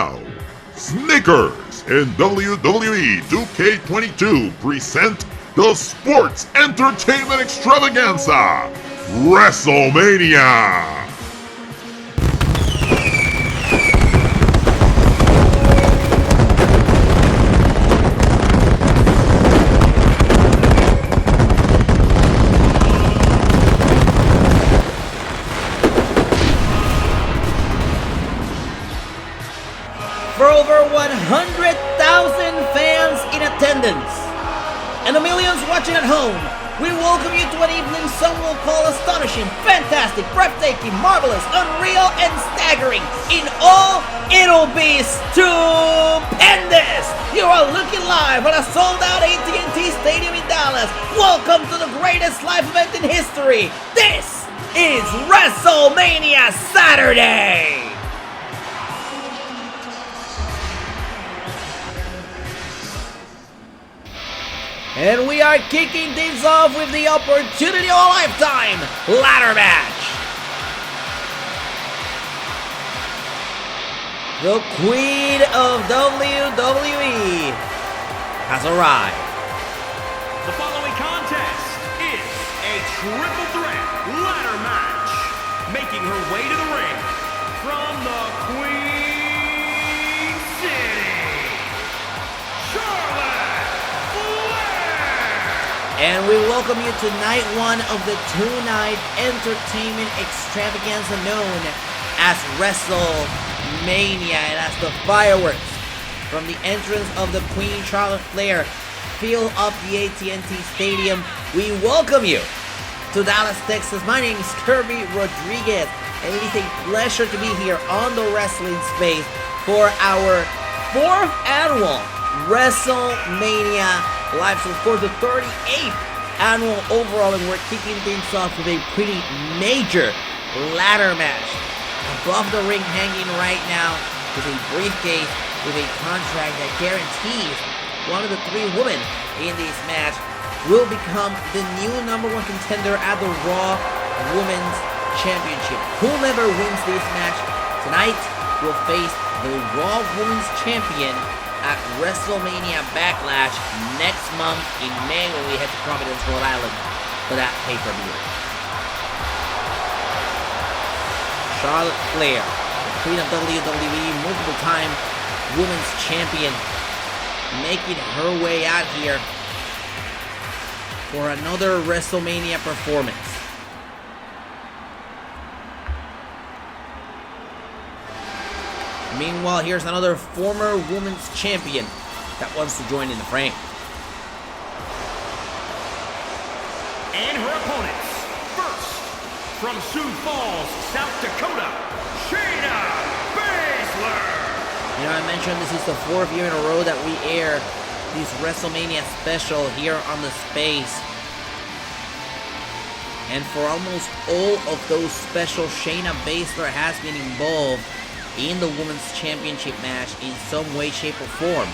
Now, Snickers and WWE 2K22 present the Sports Entertainment Extravaganza, Wrestlemania! For over 100,000 fans in attendance and the millions watching at home, we welcome you to an evening some will call astonishing, fantastic, breathtaking, marvelous, unreal, and staggering. In all, it'll be stupendous! You are looking live on a sold-out AT&T Stadium in Dallas. Welcome to the greatest live event in history. This is Wrestlemania Saturday! And we are kicking things off with the opportunity of a lifetime ladder match. The Queen of WWE has arrived. The following contest is a triple threat ladder match. Making her way to the ring from the Queen City, and we welcome you to night one of the two-night entertainment extravaganza known as Wrestlemania. And as the fireworks from the entrance of the Queen Charlotte Flair fill up the AT&T Stadium, we welcome you to Dallas, Texas. My name is Kirby Rodriguez, and it is a pleasure to be here on the wrestling space for our 4th annual WrestleMania live show for the 38th annual overall, and we're kicking things off with a pretty major ladder match. Above the ring hanging right now is a briefcase with a contract that guarantees one of the 3 women in this match will become the new #1 contender at the Raw Women's Championship. Whomever wins this match tonight will face the Raw Women's Champion at WrestleMania Backlash next month in May, when we head to Providence, Rhode Island for that pay-per-view. Charlotte Flair, the Queen of WWE, multiple-time Women's Champion, making her way out here for another WrestleMania performance. Meanwhile, here's another former women's champion that wants to join in the frame. and her opponents. First, from Sioux Falls, South Dakota, Shayna Baszler. You know, I mentioned this is the 4th year in a row that we air this WrestleMania special here on the space. And for almost all of those specials, Shayna Baszler has been involved in the Women's Championship match in some way, shape, or form.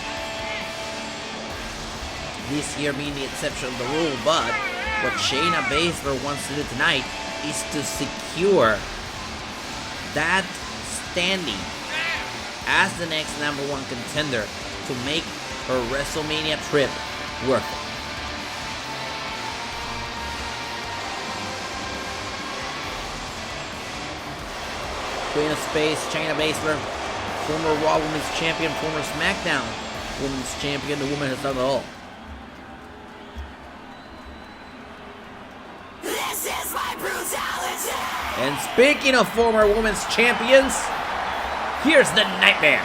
This year being the exception of the rule, but what Shayna Baszler wants to do tonight is to secure that standing as the next #1 contender to make her WrestleMania trip worth it. Queen of Space, Shayna Baszler, former Raw Women's Champion, former SmackDown Women's Champion. The woman has done it all. This is my brutality! And speaking of former Women's Champions, here's the Nightmare.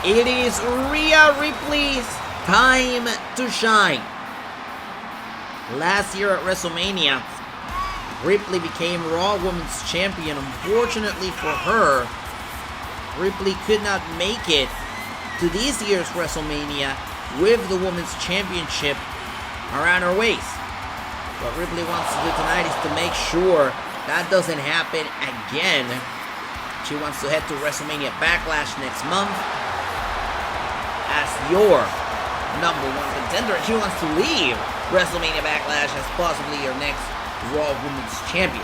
It is Rhea Ripley's time to shine. Last year at WrestleMania, Ripley became Raw Women's Champion. Unfortunately for her, Ripley could not make it to this year's WrestleMania with the Women's Championship around her waist. What Ripley wants to do tonight is to make sure that doesn't happen again. She wants to head to WrestleMania Backlash next month as your #1 contender. She wants to leave WrestleMania Backlash as possibly your next Raw Women's Champion.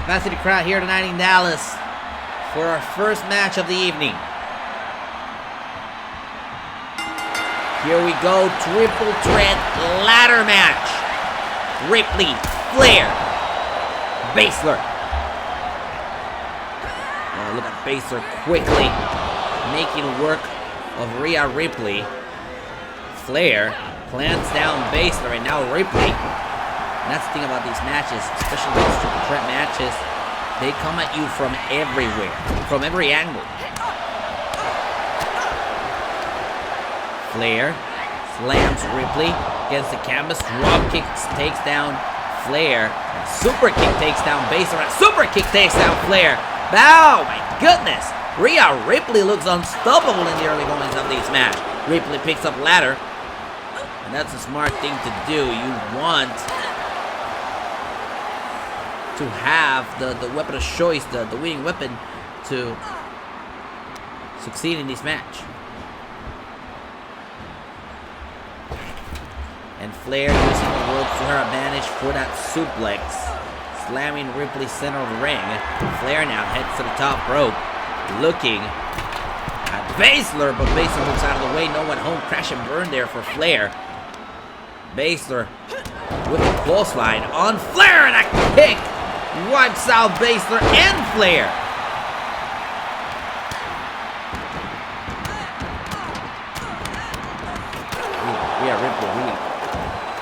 Capacity crowd here tonight in Dallas for our first match of the evening. Here we go, triple threat ladder match. Ripley, Flair, Baszler. Oh, look at Baszler quickly making work of Rhea Ripley. Flair plants down Baszler, and now Ripley. And that's the thing about these matches, especially these triple threat matches. They come at you from everywhere, from every angle. Flair slams Ripley against the canvas. Drop kick takes down Flair. Super kick takes down Baszler. Super kick takes down Flair. Oh my goodness! Rhea Ripley looks unstoppable in the early goings of this match. Ripley picks up ladder. And that's a smart thing to do. You want to have the weapon of choice, the winning weapon, to succeed in this match. And Flair using the ropes to her advantage for that suplex, slamming Ripley center of the ring. Flair now heads to the top rope, looking at Baszler, but Baszler moves out of the way. No one home, crash and burn there for Flair. Baszler with the clothesline on Flair, and a kick wipes out Baszler and Flair. Rhea Ripley really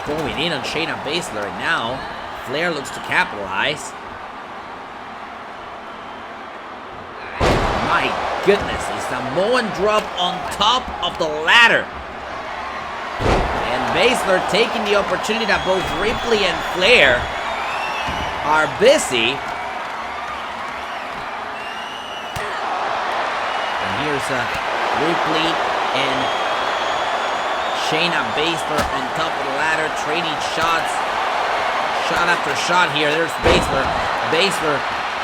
going in on Shayna Baszler, and now Flair looks to capitalize. My goodness, a Samoan drop on top of the ladder. And Baszler taking the opportunity that both Ripley and Flair are busy. And here's Ripley and Shayna Baszler on top of the ladder, trading shots, shot after shot here. There's Baszler. Baszler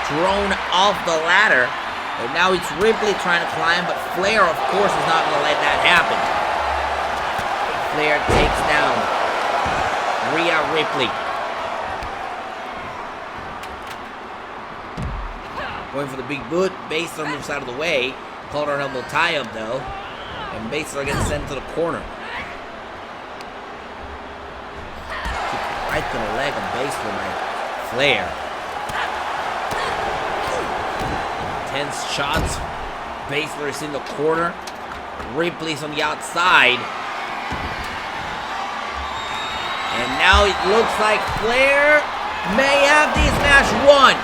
thrown off the ladder. And now it's Ripley trying to climb, but Flair, of course, is not going to let that happen. Flair takes down Rhea Ripley. Going for the big boot. Baszler moves out of the way. Called her elbow tie up though. And Baszler gets sent to the corner. Kick right to the leg of Baszler by Flair. Tense shots. Baszler is in the corner. Ripley's on the outside. And now it looks like Flair may have this match won.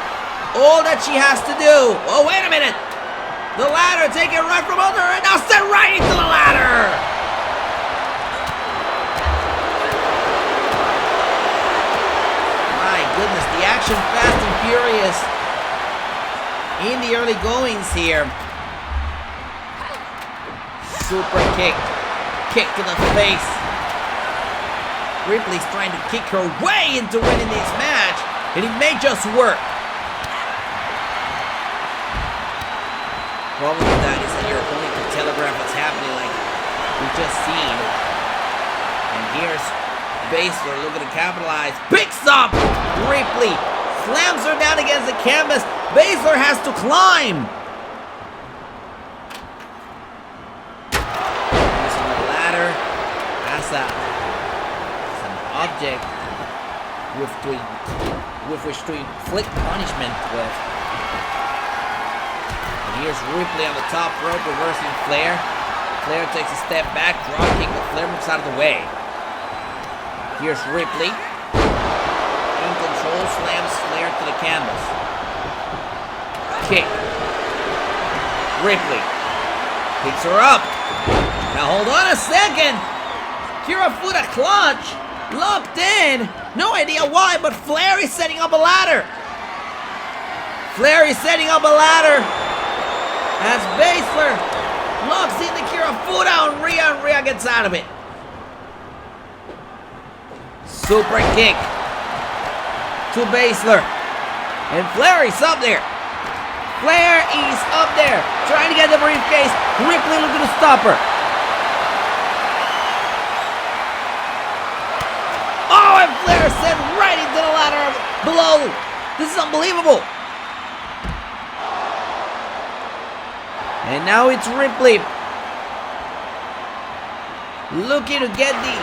All that she has to do. Oh, wait a minute. The ladder, take it right from under her, and now set right into the ladder. My goodness, the action fast and furious in the early goings here. Super kick. Kick to the face. Ripley's trying to kick her way into winning this match, and it may just work. The problem with that is that your opponent can telegraph what's happening like we've just seen. And here's Baszler looking to capitalize. Picks up Ripley. Slams her down against the canvas. Baszler has to climb. Using the ladder as an object with which to inflict punishment with. Here's Ripley on the top rope, reversing Flair. Flair takes a step back, drop kick, but Flair moves out of the way. Here's Ripley. In control, slams Flair to the canvas. Kick. Ripley picks her up. Now hold on a second. Kirifuda clutch. Locked in. No idea why, but Flair is setting up a ladder. Flair is setting up a ladder. As Baszler locks in the Kirifuda on Rhea, and Rhea gets out of it. Super kick to Baszler. And Flair is up there. Flair is up there, trying to get the briefcase. Ripley looking to stop her. Oh, and Flair sent right into the ladder below. This is unbelievable. And now it's Ripley looking to get the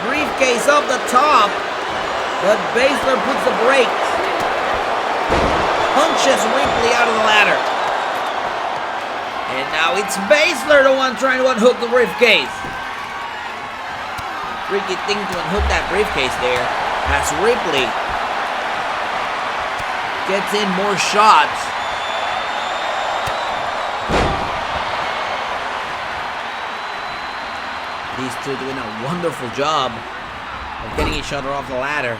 briefcase off the top, but Baszler puts the brakes. Punches Ripley out of the ladder. And now it's Baszler, the one trying to unhook the briefcase. Tricky thing to unhook that briefcase there, as Ripley gets in more shots. These two doing a wonderful job of getting each other off the ladder.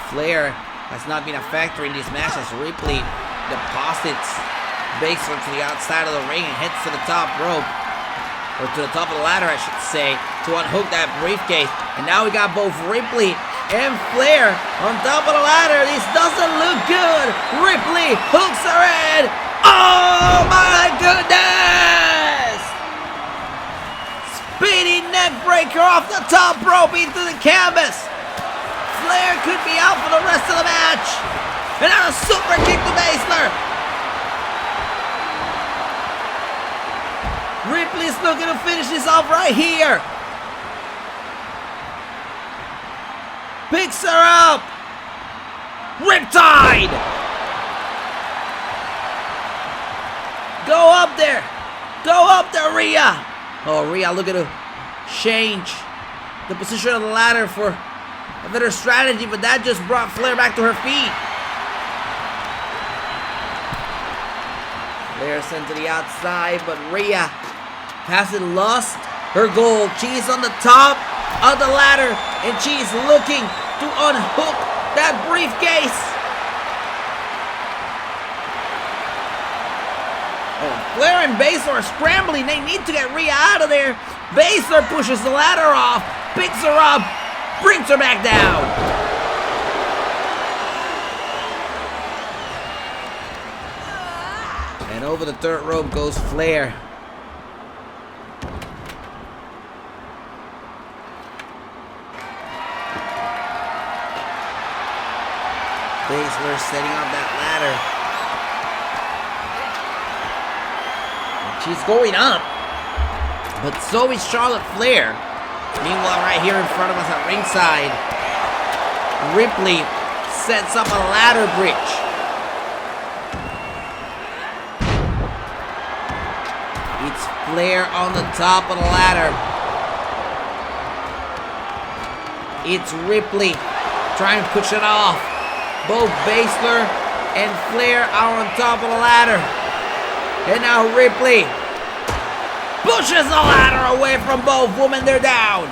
Flair has not been a factor in this match as Ripley deposits Baszler to the outside of the ring and heads to the top rope. Or to the top of the ladder, I should say, to unhook that briefcase. And now we got both Ripley and Flair on top of the ladder. This doesn't look good. Ripley hooks her in. Oh my goodness! Speedy neck breaker off the top rope into the canvas. Flair could be out for the rest of the match. And now a super kick to Baszler. Ripley's looking to finish this off right here. Picks her up. Riptide. Go up there. Go up there, Rhea. Oh, Rhea looking to change the position of the ladder for a better strategy, but that just brought Flair back to her feet. Flair sent to the outside, but Rhea hasn't lost her gold. She's on the top of the ladder, and she's looking to unhook that briefcase. Oh, Flair and Baszler are scrambling. They need to get Rhea out of there. Baszler pushes the ladder off, picks her up, brings her back down. And over the third rope goes Flair. Baszler setting up that ladder. And she's going up. But so is Charlotte Flair. Meanwhile, right here in front of us at ringside, Ripley sets up a ladder bridge. It's Flair on the top of the ladder. It's Ripley trying to push it off. Both Baszler and Flair are on top of the ladder. And now Ripley pushes the ladder away from both women. They're down.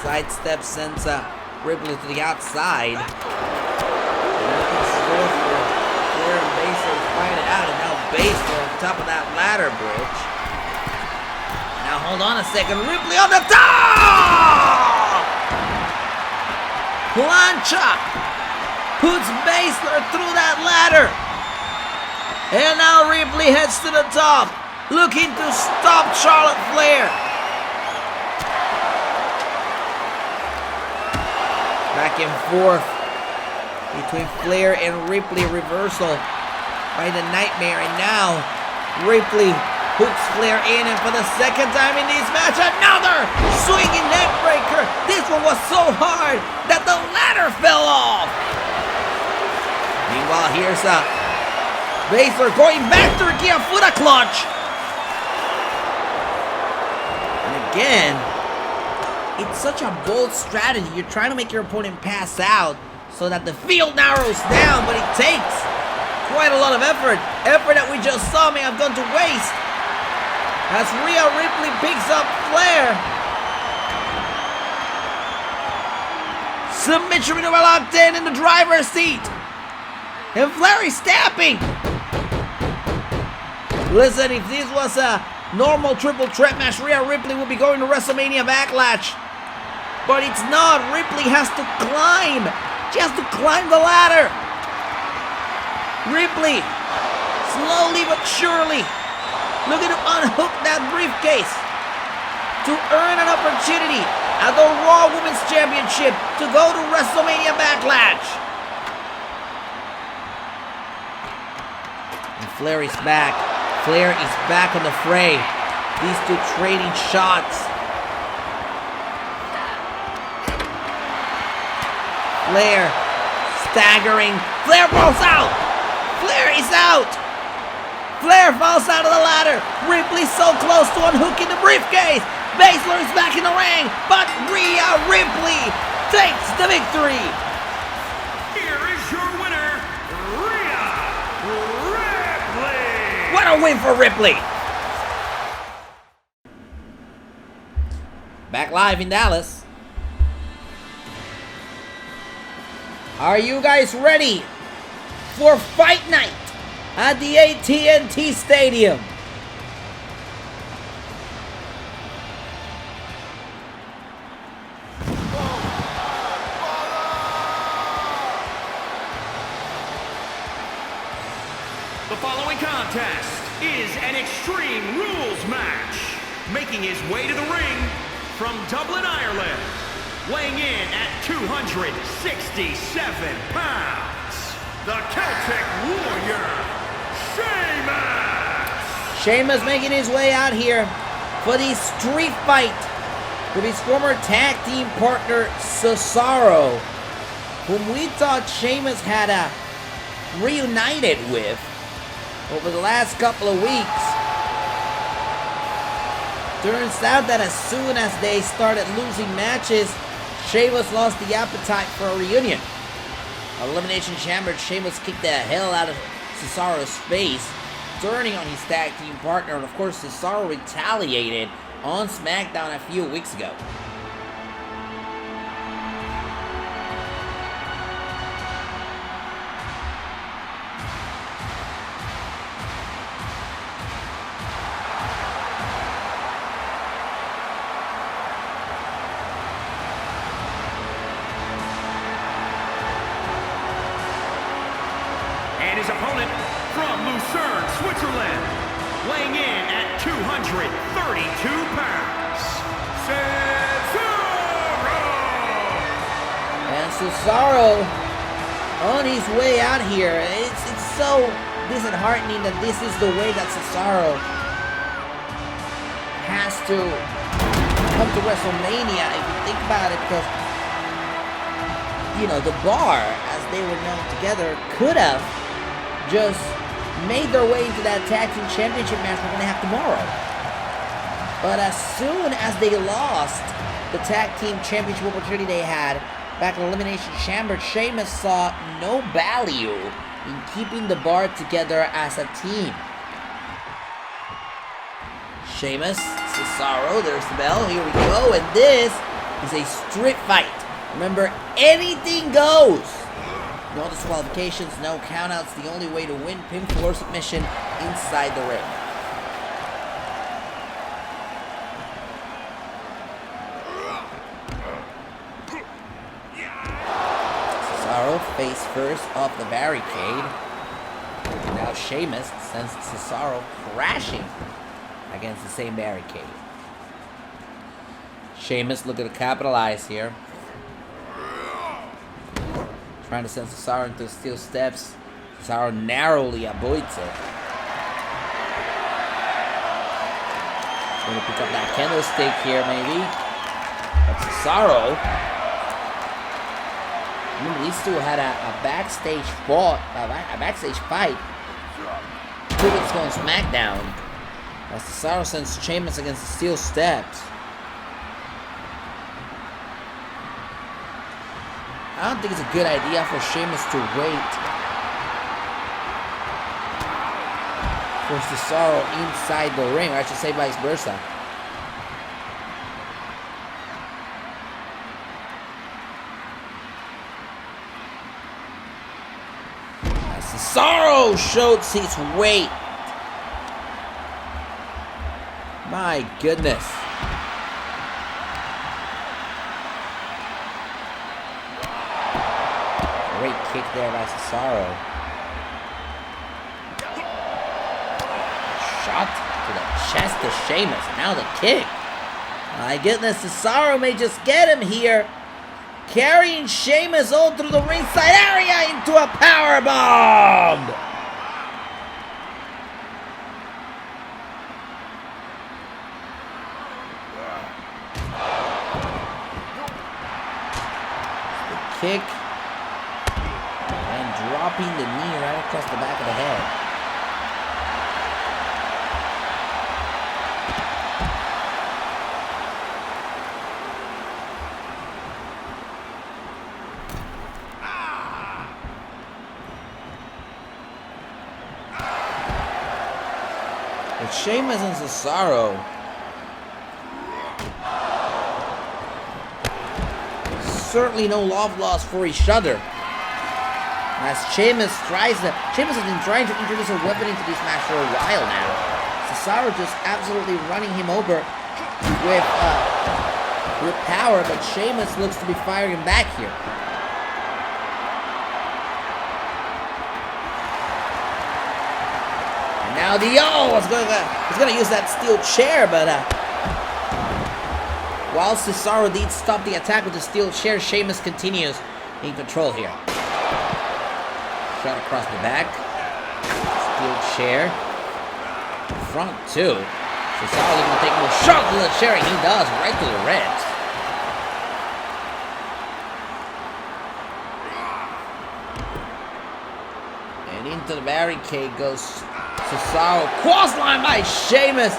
Sidestep sends Ripley to the outside. Flair and Baszler fight it out, and now Baszler on top of that ladder bridge. Now hold on a second. Ripley on the top! Plancha puts Baszler through that ladder. And now Ripley heads to the top, looking to stop Charlotte Flair. Back and forth between Flair and Ripley. Reversal by the Nightmare. And now Ripley hooks Flair in, and for the second time in this match, another swinging neck breaker. This one was so hard that the ladder fell off. Meanwhile, here's Baszler going back to her Kirifuda clutch. And again, it's such a bold strategy. You're trying to make your opponent pass out so that the field narrows down, but it takes quite a lot of effort. Effort that we just saw may have gone to waste. As Rhea Ripley picks up Flair. Submission maneuver locked in the driver's seat. And Flair is tapping. Listen, if this was a normal triple threat match, Rhea Ripley would be going to WrestleMania Backlash. But it's not. Ripley has to climb. She has to climb the ladder. Ripley, slowly but surely, looking to unhook that briefcase to earn an opportunity at the Raw Women's Championship to go to WrestleMania Backlash. And Flair is back. Flair is back on the fray. These two trading shots. Flair staggering. Flair falls out. Flair is out. Flair falls out of the ladder. Ripley so close to unhooking the briefcase. Baszler is back in the ring, but Rhea Ripley takes the victory. Here is your winner, Rhea Ripley. What a win for Ripley. Back live in Dallas. Are you guys ready for Fight Night at the AT&T Stadium? The following contest is an Extreme Rules match. Making his way to the ring from Dublin, Ireland, weighing in at 267 pounds, the Celtic Warrior, Sheamus! Sheamus making his way out here for the street fight with his former tag team partner, Cesaro, whom we thought Sheamus had reunited with over the last couple of weeks. Turns out that as soon as they started losing matches, Sheamus lost the appetite for a reunion. Elimination Chamber, Sheamus kicked the hell out of Cesaro's face, turning on his tag team partner, and of course Cesaro retaliated on SmackDown a few weeks ago. And his opponent from Lucerne, Switzerland, weighing in at 232 pounds, Cesaro! And Cesaro, on his way out here, it's so disheartening that this is the way that Cesaro has to come to WrestleMania, if you think about it, because, you know, the Bar, as they were known together, could have just made their way into that tag team championship match we're going to have tomorrow. But as soon as they lost the tag team championship opportunity they had back in Elimination Chamber, Sheamus saw no value in keeping the Bar together as a team. Sheamus, Cesaro, there's the bell, here we go, and this is a street fight. Remember, anything goes. No disqualifications, no countouts. The only way to win, pinfall or submission inside the ring. Cesaro face first off the barricade. And now Sheamus sends Cesaro crashing against the same barricade. Sheamus looking to capitalize here. Trying to send Cesaro into the steel steps. Cesaro narrowly avoids it. Going to pick up that candlestick here, maybe. But Cesaro. Remember, these two had a backstage fight 2 weeks ago on SmackDown. As Cesaro sends Sheamus against the steel steps. I don't think it's a good idea for Sheamus to wait for Cesaro inside the ring, or I should say vice versa. As Cesaro showed his weight. My goodness. Great kick there by Cesaro. Shot to the chest to Sheamus. Now the kick. My goodness, Cesaro may just get him here. Carrying Sheamus all through the ringside area into a powerbomb. The kick. And dropping the knee right across the back of the head. But Sheamus and Cesaro certainly no love lost for each other. As Sheamus has been trying to introduce a weapon into this match for a while now. Cesaro just absolutely running him over with power, but Sheamus looks to be firing back here. And now the he's gonna use that steel chair, but while Cesaro did stop the attack with the steel chair, Sheamus continues in control here. Shot across the back. Steel chair. Front two. Cesaro looking to take more shot to the chair, and he does, right to the ribs. And into the barricade goes Cesaro. Crossline by Sheamus.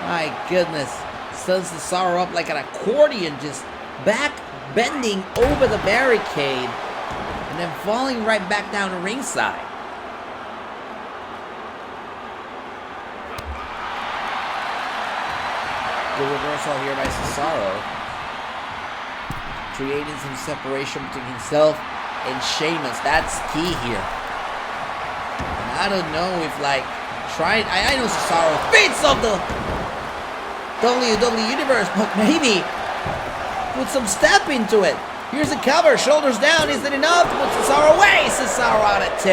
My goodness. Sends Cesaro up like an accordion, just back bending over the barricade. And then falling right back down to ringside. Good reversal here by Cesaro. Creating some separation between himself and Sheamus. That's key here. And I don't know if I know Cesaro fits of the WWE Universe, but maybe put some step into it. Here's the cover, shoulders down, is it enough? Put Cesaro away, Cesaro out at 2.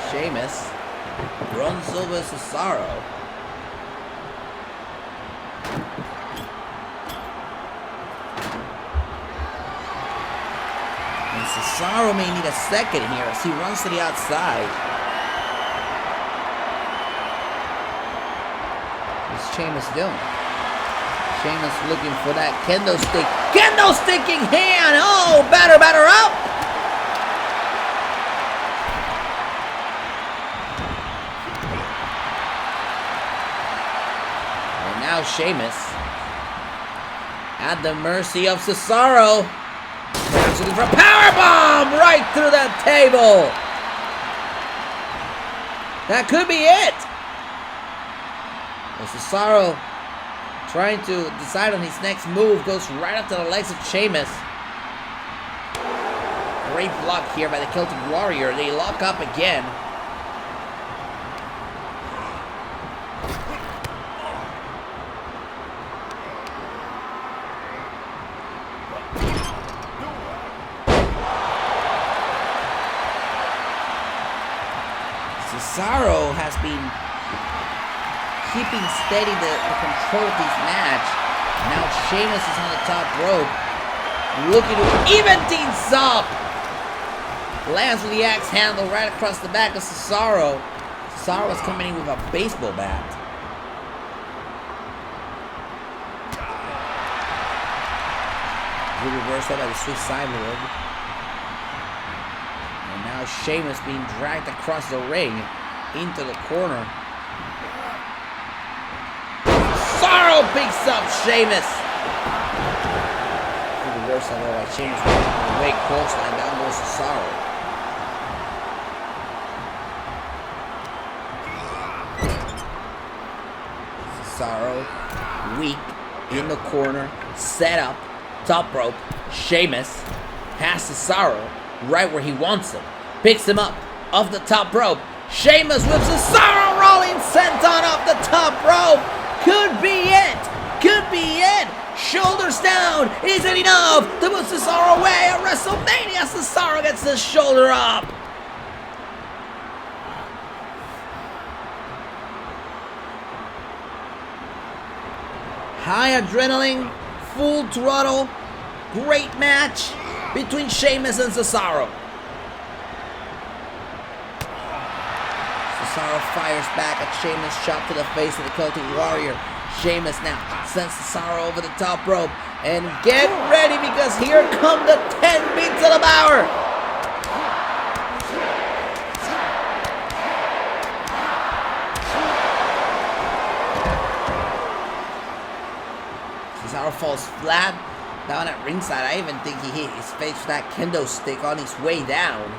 Sheamus runs over Cesaro. And Cesaro may need a second here as he runs to the outside. Sheamus doing? Sheamus looking for that kendo stick. Kendo sticking hand! Oh, batter up! And now Sheamus at the mercy of Cesaro. Sheamus looking for a powerbomb right through that table. That could be it. Cesaro trying to decide on his next move, goes right up to the legs of Sheamus. Great block here by the Celtic Warrior. They lock up again. Cesaro has been keeping steady the control of this match. Now Sheamus is on the top rope, looking to even things up. Lands with the axe handle right across the back of Cesaro. Cesaro was coming in with a baseball bat. Good reversal by the Swiss Cyborg. And now Sheamus being dragged across the ring into the corner. Cesaro picks up Sheamus. Good reversal there by Sheamus. Away clothesline, down goes Cesaro. Cesaro, weak, in the corner, set up, top rope. Sheamus has Cesaro right where he wants him. Picks him up off the top rope. Sheamus whips Cesaro, Rollins sent on off the top rope. Could be it. Could be it. Shoulders down. Is it enough to put Cesaro away at WrestleMania? Cesaro gets his shoulder up. High adrenaline, full throttle, great match between Sheamus and Cesaro. Cesaro fires back at Sheamus, shot to the face of the Celtic Warrior. Sheamus now sends Cesaro over the top rope. And get ready because here come the 10 beats of the hour. Cesaro falls flat down at ringside. I even think he hit his face with that kendo stick on his way down.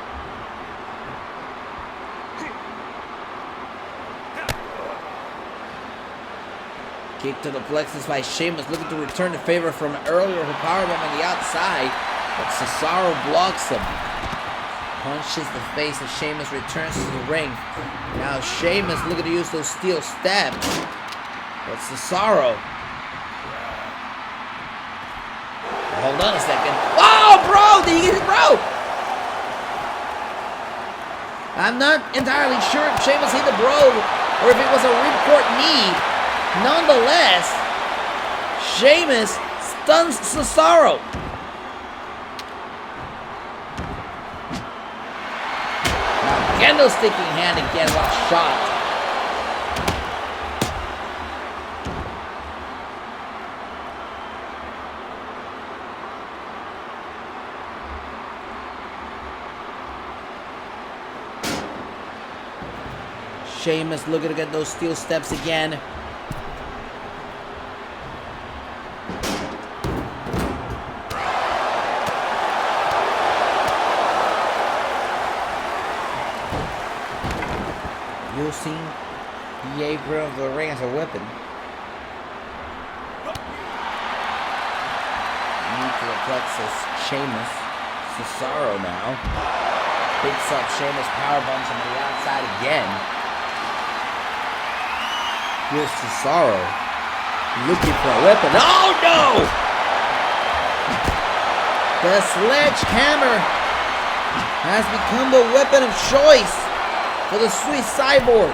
Kick to the plexus by Sheamus, looking to return the favor from earlier who powerbomb on the outside, but Cesaro blocks him. Punches the face as Sheamus returns to the ring. Now Sheamus looking to use those steel steps, but Cesaro. Hold on a second. Oh, bro! Did he get it, bro? I'm not entirely sure if Sheamus hit the bro or if it was a ripcord knee. Nonetheless, Sheamus stuns Cesaro. Now, kendo sticking hand again while shot. Sheamus looking to get those steel steps again. Using the apron of the ring as a weapon. Knee to the plexus. Sheamus. Cesaro now. Picks up Sheamus, powerbombs him on the outside again. Here's Cesaro. Looking for a weapon. Oh no! The sledgehammer has become the weapon of choice for the Swiss Cyborg.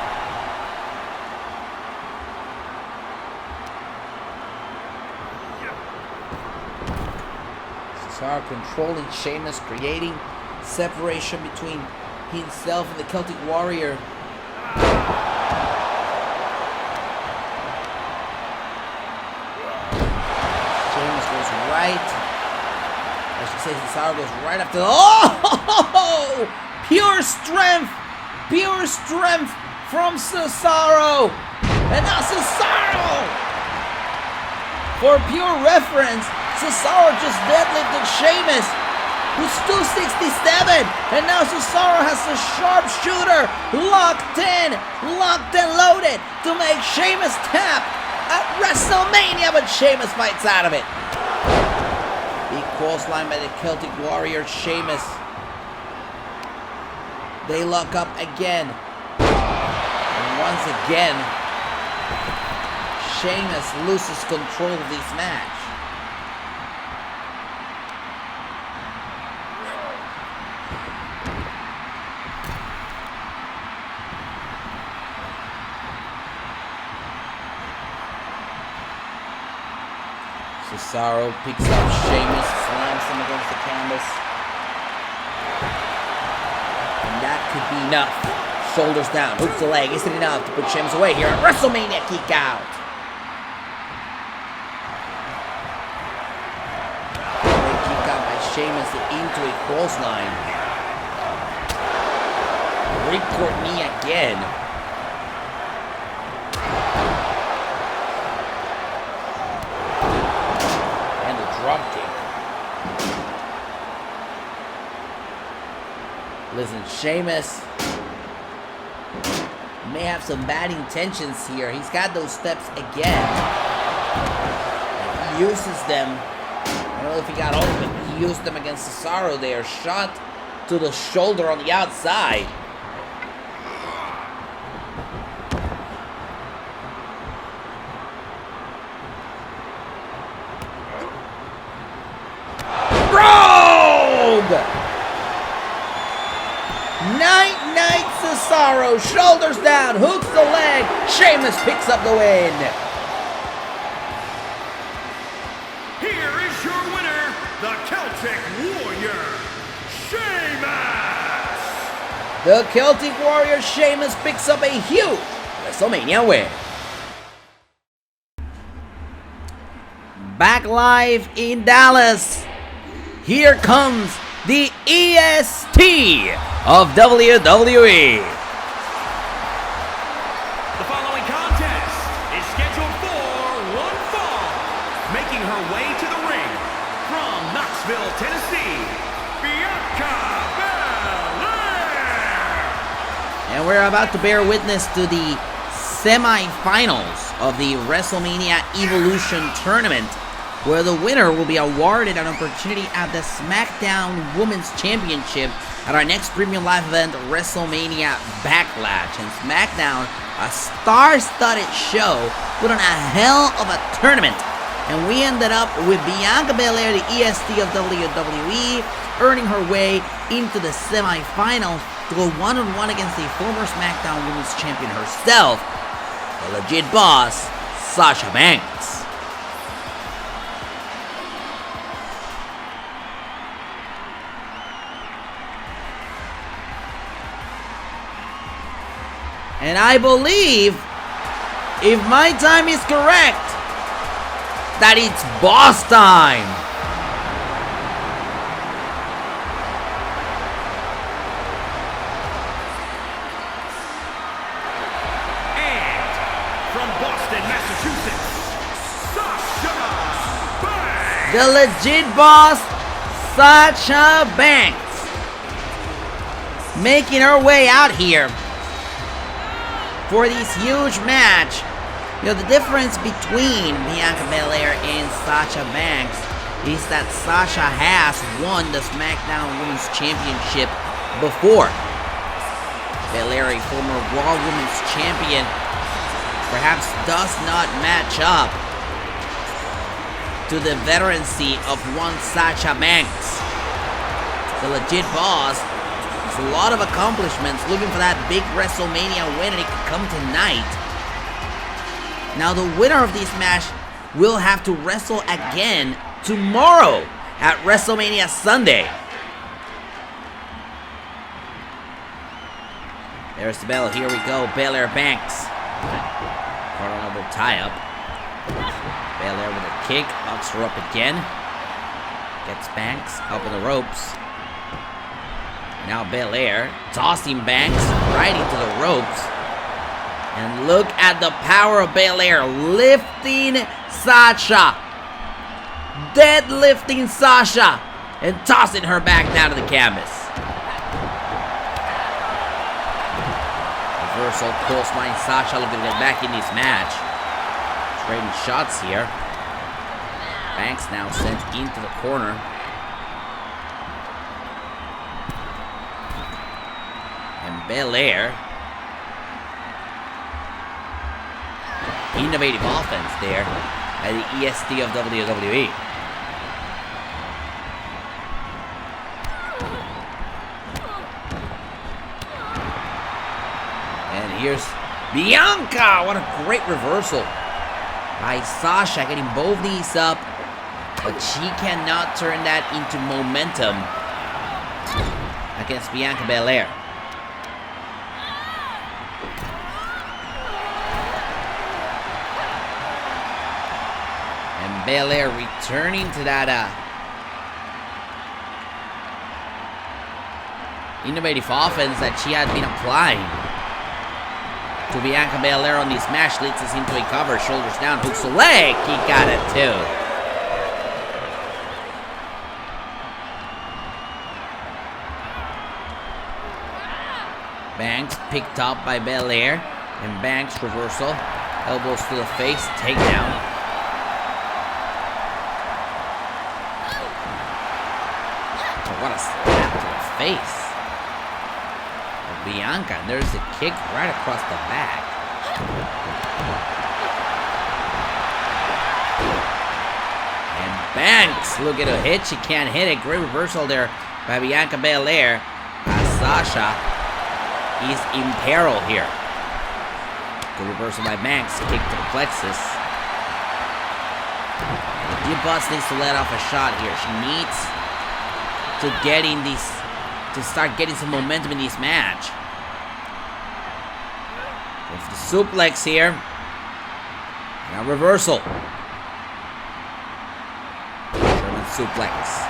Cesaro controlling Sheamus, creating separation between himself and the Celtic Warrior. Sheamus goes right. I should say Cesaro goes right after. Oh! Pure strength! Pure strength from Cesaro! And now Cesaro! For pure reference, Cesaro just deadlifted Sheamus, who's 267, and now Cesaro has a sharpshooter locked in loaded to make Sheamus tap at WrestleMania, but Sheamus fights out of it. Big clothesline by the Celtic Warrior, Sheamus. They lock up again. And once again, Sheamus loses control of this match. Cesaro picks up Sheamus, slams him against the canvas. And that could be enough. Shoulders down, hooks the leg. Isn't enough to put Sheamus away here at WrestleMania kick out. They kick out by Sheamus into a clothesline. Ripcord knee again. And the drop kick. Listen, Sheamus may have some bad intentions here. He's got those steps again. He uses them. I don't know if he got all of them. He used them against Cesaro there. Shot to the shoulder on the outside. Rogue! Night Cesaro, shoulders down, hooks the leg. Sheamus picks up the win. Here is your winner, the Celtic Warrior, Sheamus! The Celtic Warrior Sheamus picks up a huge WrestleMania win. Back live in Dallas. Here comes the EST of WWE. The following contest is scheduled for one fall. Making her way to the ring from Knoxville, Tennessee, Bianca Belair. And we're about to bear witness to the semi-finals of the WrestleMania Evolution Tournament, where the winner will be awarded an opportunity at the SmackDown Women's Championship at our next premium live event, WrestleMania Backlash. And SmackDown, a star-studded show, put on a hell of a tournament. And we ended up with Bianca Belair, the EST of WWE, earning her way into the semifinals to go one-on-one against the former SmackDown Women's Champion herself, the legit boss, Sasha Banks. And I believe, if my time is correct, that it's boss time. And from Boston, Massachusetts, Sasha Banks. The legit boss, Sasha Banks, making her way out here for this huge match. You know, the difference between Bianca Belair and Sasha Banks is that Sasha has won the SmackDown Women's Championship before. Belair, a former Raw Women's Champion, perhaps does not match up to the veterancy of one Sasha Banks. The legit boss, a lot of accomplishments, looking for that big WrestleMania win, and it could come tonight. Now the winner of this match will have to wrestle again tomorrow at WrestleMania Sunday. There's the bell, here we go, Belair Banks. Caught another tie-up. Belair with a kick, knocks her up again. Gets Banks up in the ropes. Now Belair tossing Banks right into the ropes. And look at the power of Belair, lifting Sasha. Deadlifting Sasha. And tossing her back down to the canvas. Reversal, clothesline. Sasha looking to get back in this match. Trading shots here. Banks now sent into the corner. Belair, innovative offense there at the EST of WWE. And here's Bianca. What a great reversal by Sasha, getting both knees up, but she cannot turn that into momentum against Bianca Belair. Belair returning to that innovative offense that she had been applying to Bianca Belair on this match. Leads us into a cover, shoulders down, hooks the leg. He got it too. Banks picked up by Belair. And Banks reversal. Elbows to the face. Takedown. Oh, what a slap to the face. Of Bianca. And there's a kick right across the back. And Banks looking to hit. She can't hit it. Great reversal there by Bianca Belair. Sasha is in peril here. Good reversal by Banks. Kick to the plexus. Boss needs to let off a shot here. She needs to start getting some momentum in this match. With the suplex here. Now reversal. German suplex.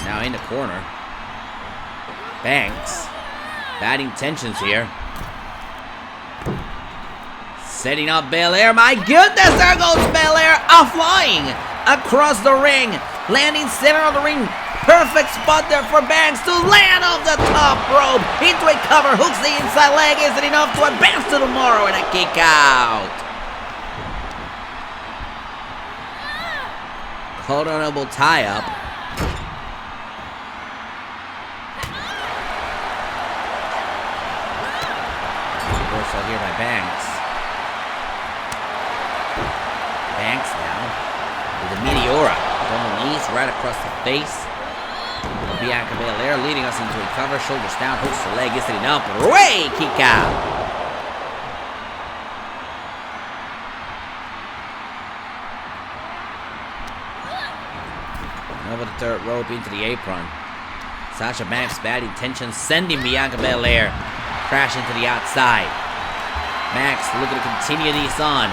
Now in the corner. Banks. Bad intentions here. Setting up Belair. My goodness, there goes Belair. Flying across the ring. Landing center of the ring. Perfect spot there for Banks to land off the top rope. Into a cover. Hooks the inside leg. Is it enough to advance to tomorrow and a kick out? Honorable tie-up. Reversal here by Banks. Banks now with a Meteora. From the knees right across the face. Bianca Belair leading us into a cover. Shoulders down. Hooks the leg. Is it enough? Ray kick out. Over the third rope into the apron. Sasha Banks, bad intentions, sending Bianca Belair crashing to the outside. Banks looking to continue these on.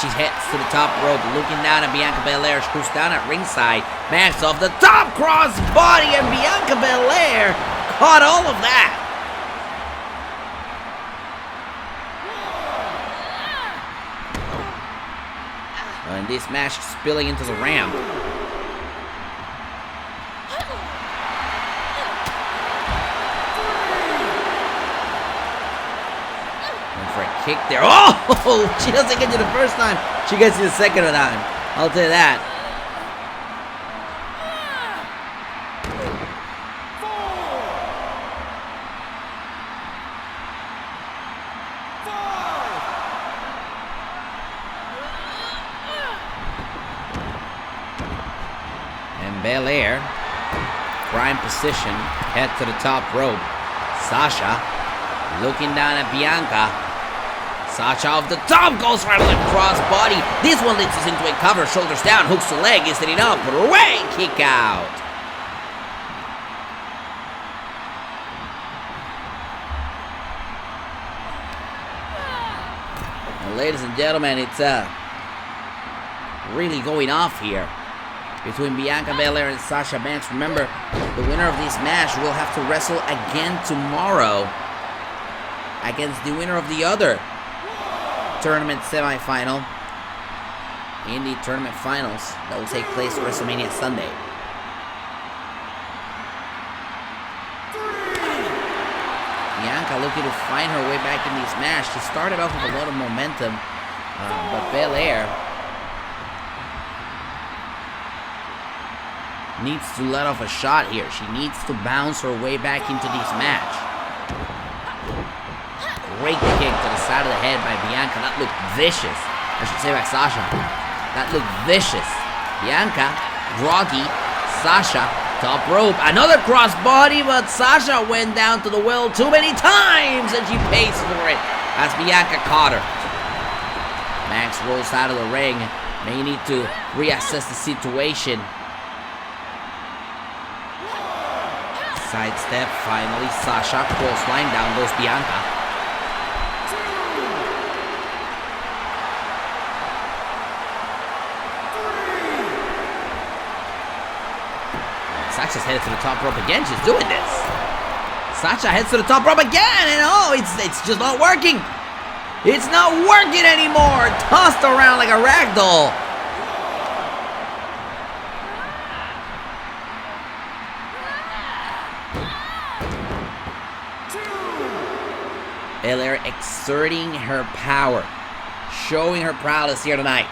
She heads to the top rope, looking down at Bianca Belair. She goes down at ringside. Banks off the top cross body, and Bianca Belair caught all of that. And this match spilling into the ramp. Kick there. Oh! She doesn't get you the first time. She gets you the second time. I'll tell you that. And Belair, prime position, head to the top rope. Sasha looking down at Bianca. Sasha off the top, goes right on the cross body. This one leads us into a cover, shoulders down, hooks the leg, is it up? Ray kick out. Well, ladies and gentlemen, it's really going off here between Bianca Belair and Sasha Banks. Remember, the winner of this match will have to wrestle again tomorrow against the winner of the other tournament semifinal in the tournament finals that will take place at WrestleMania Sunday. Bianca looking to find her way back in this match. She started off with a lot of momentum, but Belair needs to let off a shot here. She needs to bounce her way back into this match. Great kick to the side of the head by Bianca. That looked vicious. I should say by Sasha. That looked vicious. Bianca, groggy. Sasha, top rope. Another crossbody, but Sasha went down to the well too many times, and she pays for it as Bianca caught her. Max rolls out of the ring. May need to reassess the situation. Sidestep, finally. Sasha, clothesline, down goes Bianca. Sasha's headed to the top rope again. She's doing this. Sasha heads to the top rope again, and oh, it's just not working. It's not working anymore. Tossed around like a rag doll. Belair exerting her power, showing her prowess here tonight.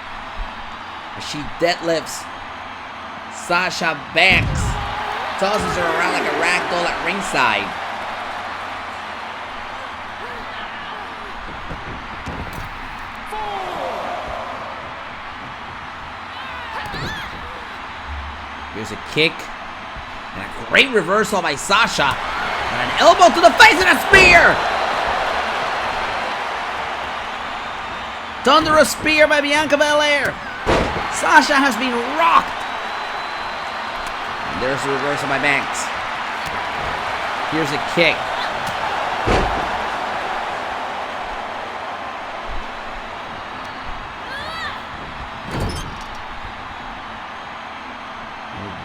She deadlifts Sasha Banks, tosses her around like a ragdoll at ringside. Here's a kick, and a great reversal by Sasha, and an elbow to the face and a spear! Thunderous spear by Bianca Belair. Sasha has been rocked. And there's the reversal by Banks. Here's a kick.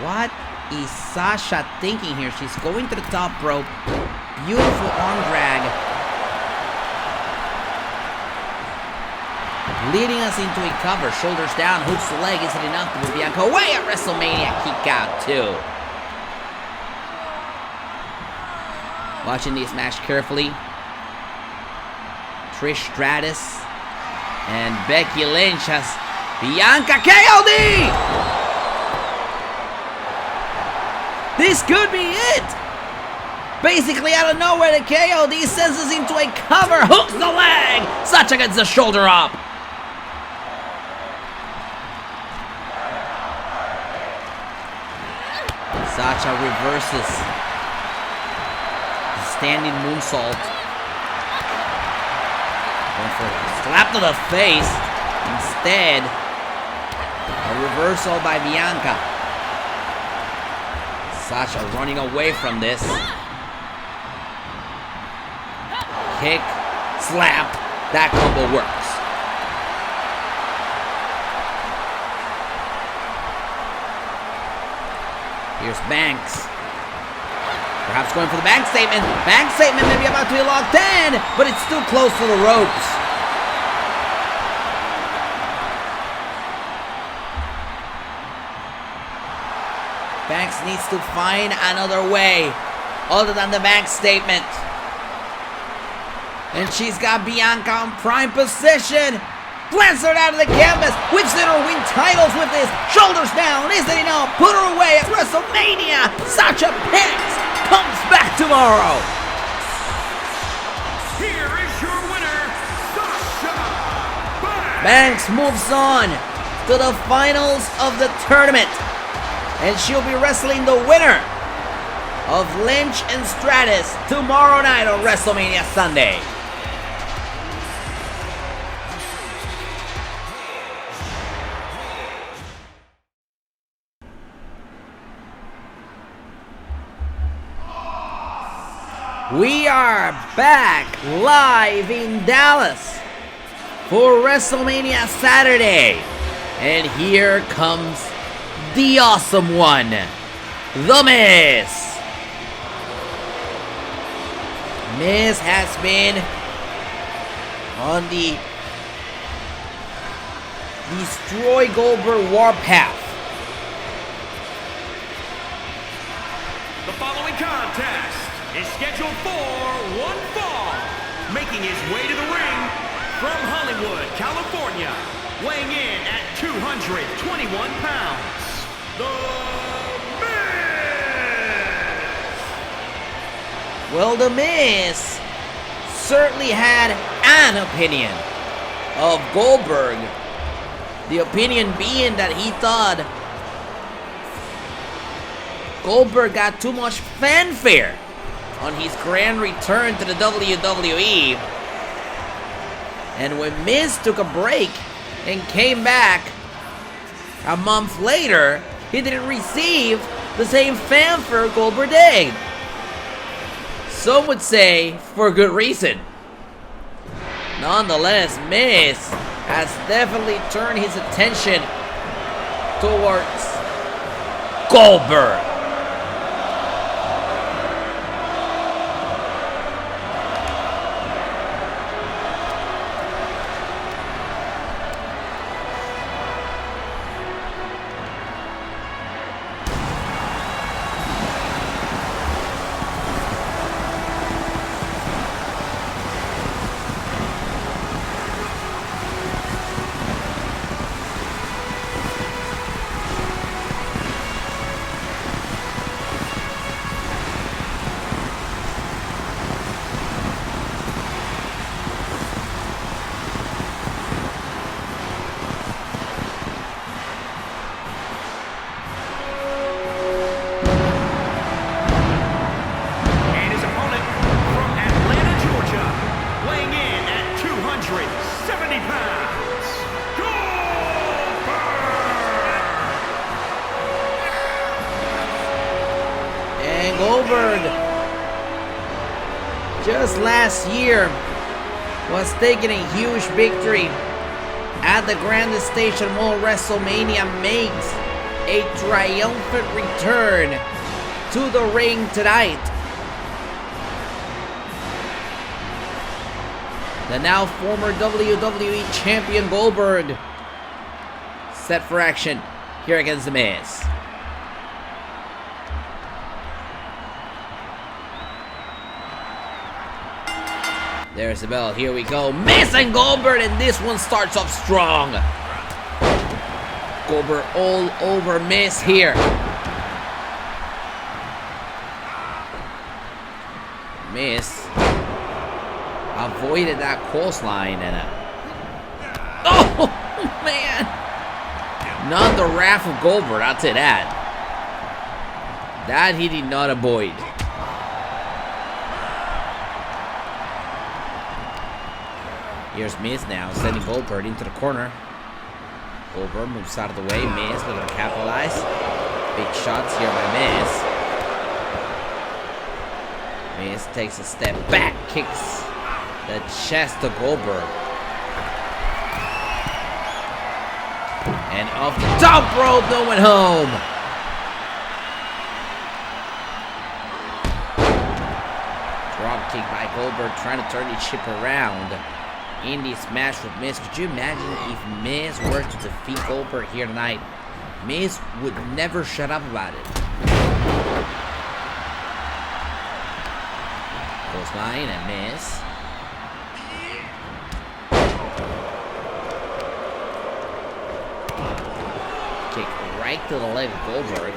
What is Sasha thinking here? She's going to the top rope. Beautiful arm drag. Leading us into a cover. Shoulders down, hooks the leg. Isn't enough to put Bianca away at Wrestlemania. Kick out too. Watching this match carefully. Trish Stratus and Becky Lynch has Bianca KOD! This could be it! Basically out of nowhere, the KOD sends us into a cover, hooks the leg! Sasha gets the shoulder up. Sasha reverses. Standing moonsault. Going for a slap to the face. Instead, a reversal by Bianca. Sasha running away from this. Kick, slap, that combo works. Here's Banks. Perhaps going for the bank statement. Bank statement maybe about to be locked in, but it's too close to the ropes. Banks needs to find another way other than the bank statement. And she's got Bianca in prime position. Plants her out of the canvas. Whips in her win titles with this. Shoulders down. Isn't enough. Put her away at WrestleMania. Sasha Banks comes back tomorrow. Here is your winner, Sasha Banks Banks. moves on to the finals of the tournament. And she'll be wrestling the winner of Lynch and Stratus tomorrow night on WrestleMania Sunday. We are back live in Dallas for WrestleMania Saturday. And here comes the awesome one, The Miz. Miz has been on the Destroy Goldberg warpath. The following contest is scheduled for one fall. Making his way to the ring from Hollywood, California, weighing in at 221 pounds. The Miz! Well, The Miz certainly had an opinion of Goldberg. The opinion being that he thought Goldberg got too much fanfare on his grand return to the WWE. And when Miz took a break and came back a month later, he didn't receive the same fanfare Goldberg did. Some would say for good reason. Nonetheless, Miz has definitely turned his attention towards Goldberg. 270 pounds, Goldberg! And Goldberg, just last year, was taking a huge victory at the grandest stage of all. WrestleMania makes a triumphant return to the ring tonight. The now former WWE Champion Goldberg set for action here against The Miz. There's the bell. Here we go. Miz and Goldberg, and this one starts off strong. Goldberg all over Miz here. Miz avoided that clothesline and oh man! Not the wrath of Goldberg. I'll say that. That he did not avoid. Here's Miz now, sending Goldberg into the corner. Goldberg moves out of the way. Miz looking to capitalize. Big shots here by Miz. Miz takes a step back, kicks the chest to Goldberg. And off the top rope, no one home. Drop kick by Goldberg, trying to turn the ship around. In this match with Miz. Could you imagine if Miz were to defeat Goldberg here tonight? Miz would never shut up about it. Clothesline and Miz. Kick right to the leg of Goldberg.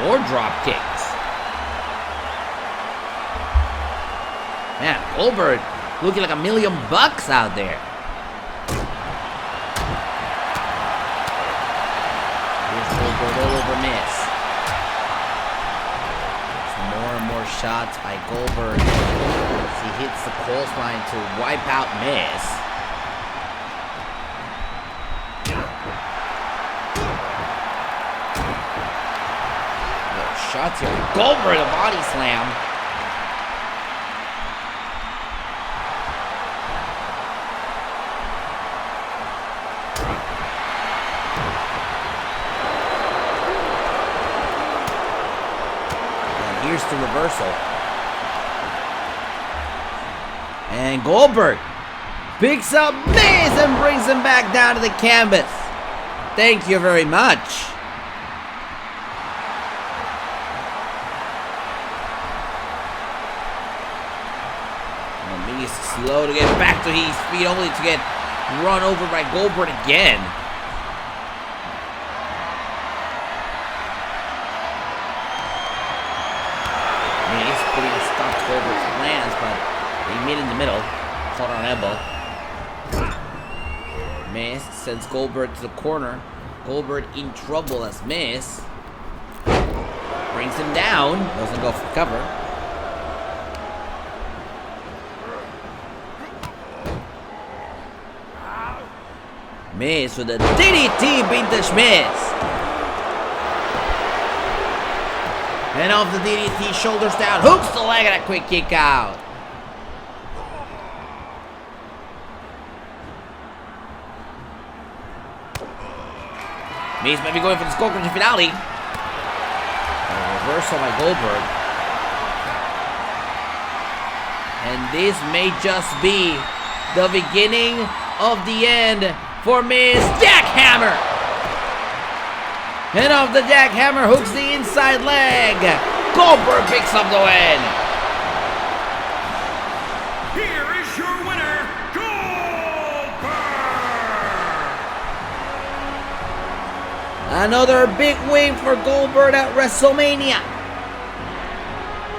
More drop kicks. Man, Goldberg looking like $1 million out there. Here's Goldberg all over Miz. More and more shots by Goldberg as he hits the clothesline to wipe out Miz. Shots here. Goldberg, a body slam. And here's the reversal. And Goldberg picks up Miz and brings him back down to the canvas. Thank you very much. Slow to get back to his feet, only to get run over by Goldberg again. He's putting a stop to Goldberg's plans, but he made in the middle. Caught on elbow. Miz sends Goldberg to the corner. Goldberg in trouble as Miz brings him down. Doesn't go for cover. Miz with a DDT vintage Miz. And off the DDT, shoulders down, hooks the leg and a quick kick out. Miz might be going for the Scorpion finale. A reversal by Goldberg. And this may just be the beginning of the end for Miz. Jackhammer! And off the jackhammer, hooks the inside leg. Goldberg picks up the win. Here is your winner, Goldberg! Another big win for Goldberg at WrestleMania,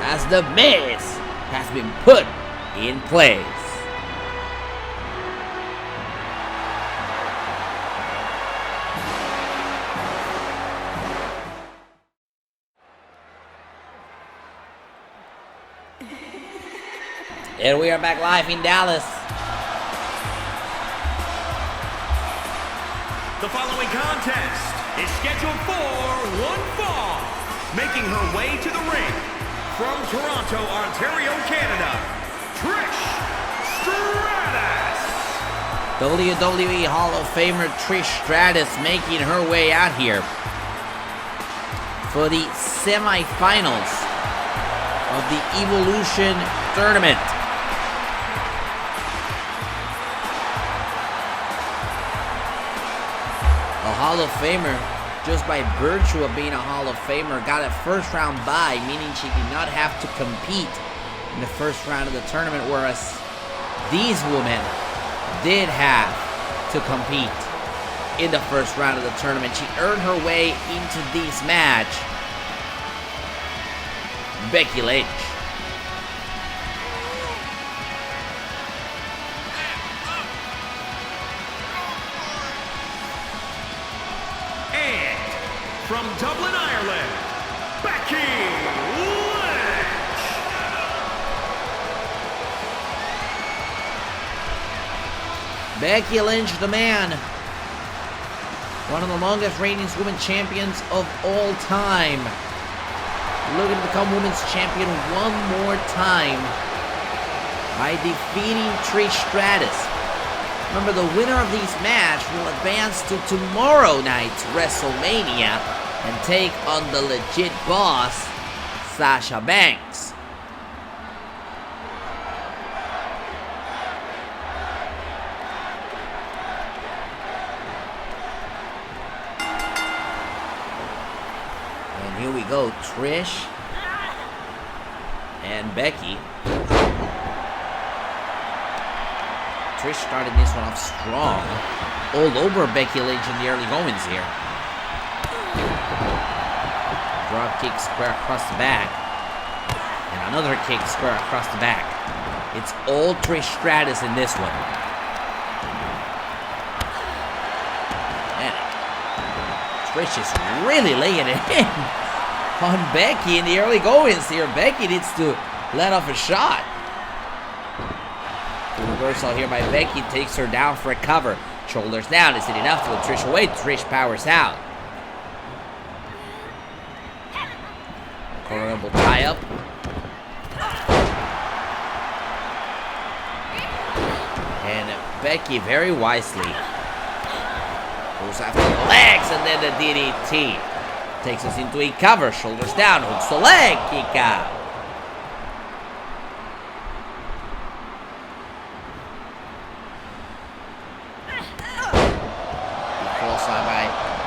as the Miz has been put in place. And we are back live in Dallas. The following contest is scheduled for one fall. Making her way to the ring from Toronto, Ontario, Canada, Trish Stratus. WWE Hall of Famer Trish Stratus making her way out here for the semifinals of the Evolution Tournament. A Hall of Famer, just by virtue of being a Hall of Famer, got a first round bye, meaning she did not have to compete in the first round of the tournament, whereas these women did have to compete in the first round of the tournament. She earned her way into this match. Becky Lynch. And from Dublin, Ireland, Becky Lynch. Becky Lynch, the man. One of the longest reigning women champions of all time. Looking to become women's champion one more time by defeating Trish Stratus. Remember, the winner of this match will advance to tomorrow night's Wrestlemania and take on the legit boss, Sasha Banks. And here we go, Trish and Becky. Trish started this one off strong. All over Becky Lynch in the early goings here. Drop kick square across the back. And another kick square across the back. It's all Trish Stratus in this one. Man, Trish is really laying it in on Becky in the early goings here. Becky needs to let off a shot. The reversal here by Becky takes her down for a cover. Shoulders down. Is it enough to put Trish away? Trish powers out. Corner elbow tie up. And Becky very wisely goes after the legs and then the DDT. Takes us into a cover. Shoulders down. Hooks the leg. Kick out.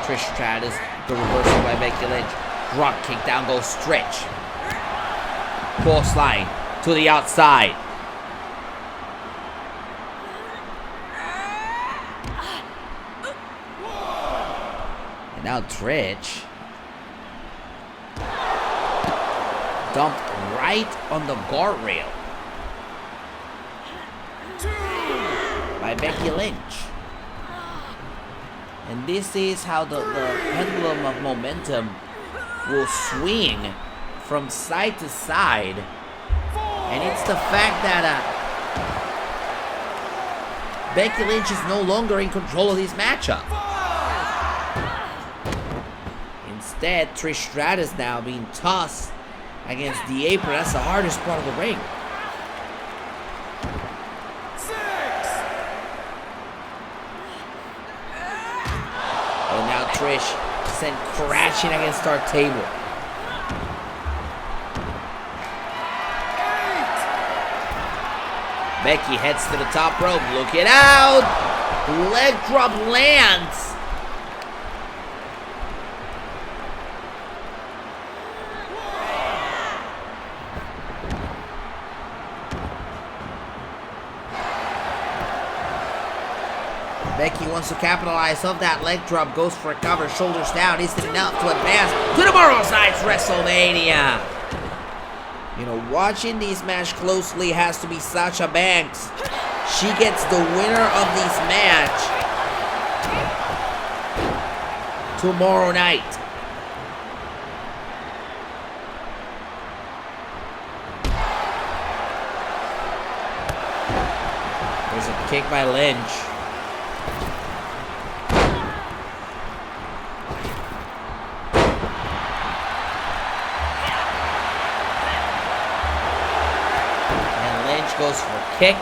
Trish Stratus, the reversal by Becky Lynch. Drop kick down goes Stretch. Force line to the outside. And now Trish dumped right on the guardrail by Becky Lynch. And this is how the pendulum of momentum will swing from side to side. And it's the fact that Becky Lynch is no longer in control of this matchup. Instead, Trish Stratus now being tossed against the apron. That's the hardest part of the ring. Trish sent crashing against our table. Becky heads to the top rope. Look it out! Leg drop lands. Becky wants to capitalize off that leg drop, goes for a cover, shoulders down, isn't enough to advance to tomorrow's night's Wrestlemania. You know, watching this match closely has to be Sasha Banks. She gets the winner of this match tomorrow night. kick by Lynch. And Lynch goes for a kick.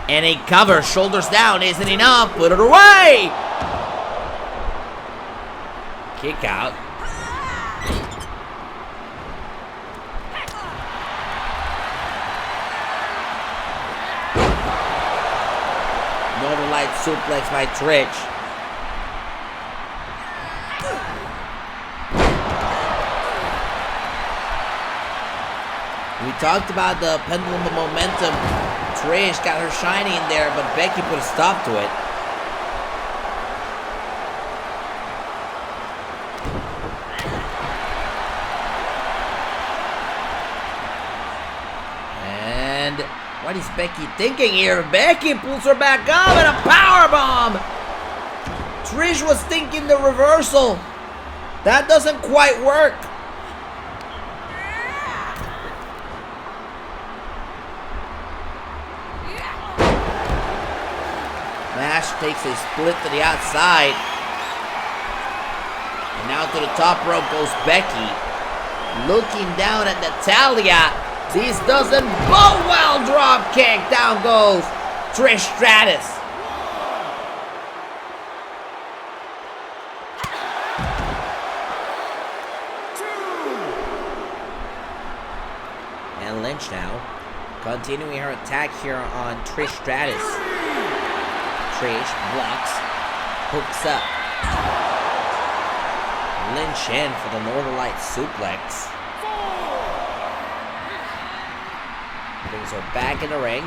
And a cover, shoulders down, isn't enough. Put it away. Kick out. Northern Light suplex by Trish. We talked about the pendulum of momentum. Trish got her shiny in there, but Becky put a stop to it. And what is Becky thinking here? Becky pulls her back up and a powerbomb. Trish was thinking the reversal. That doesn't quite work. Nash takes a split to the outside. And now to the top rope goes Becky. Looking down at Natalya. This doesn't bode well. Drop kick. Down goes Trish Stratus. And Lynch now continuing her attack here on Trish Stratus. Trish blocks, hooks up. Lynch in for the Northern Light suplex. Brings her back in the ring.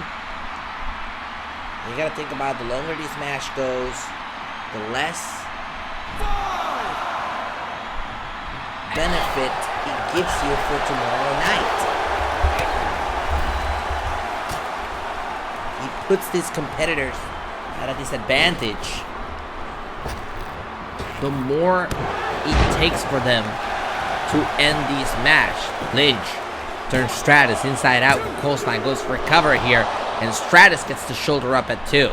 You gotta think about the longer this match goes, the less benefit it gives you for tomorrow night. He puts these competitors at a disadvantage, the more it takes for them to end this match. Lynch turns Stratus inside out. Coastline goes for a cover here, and Stratus gets the shoulder up at 2.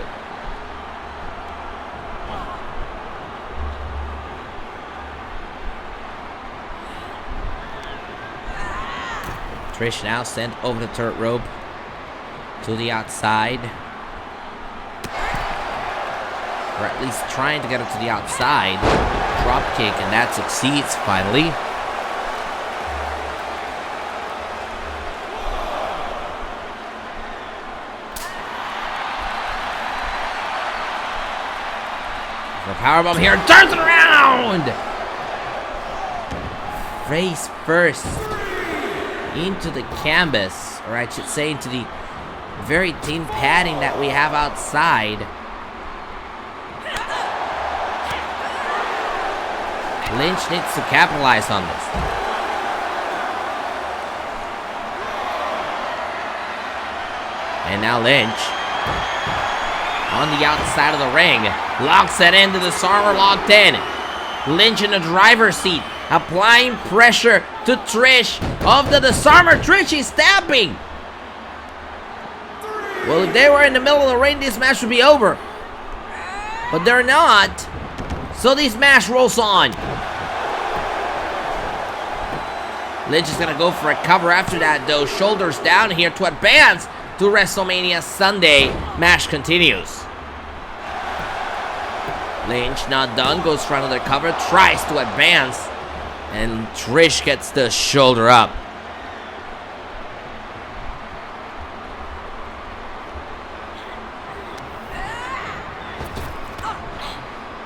Trish now sent over the turret rope to the outside. Or at least trying to get her to the outside. Drop kick, and that succeeds finally. For a powerbomb here, turns it around! Face first into the canvas, or I should say into the very thin padding that we have outside. Lynch needs to capitalize on this. And now Lynch on the outside of the ring. Locks it into the Disarmer, locked in. Lynch in the driver's seat, applying pressure to Trish of the Disarmer. Trish is stabbing. Well, if they were in the middle of the ring, this match would be over. But they're not. So this match rolls on. Lynch is going to go for a cover after that, though. Shoulders down here to advance to WrestleMania Sunday. Match continues. Lynch not done. Goes for another cover. Tries to advance. And Trish gets the shoulder up.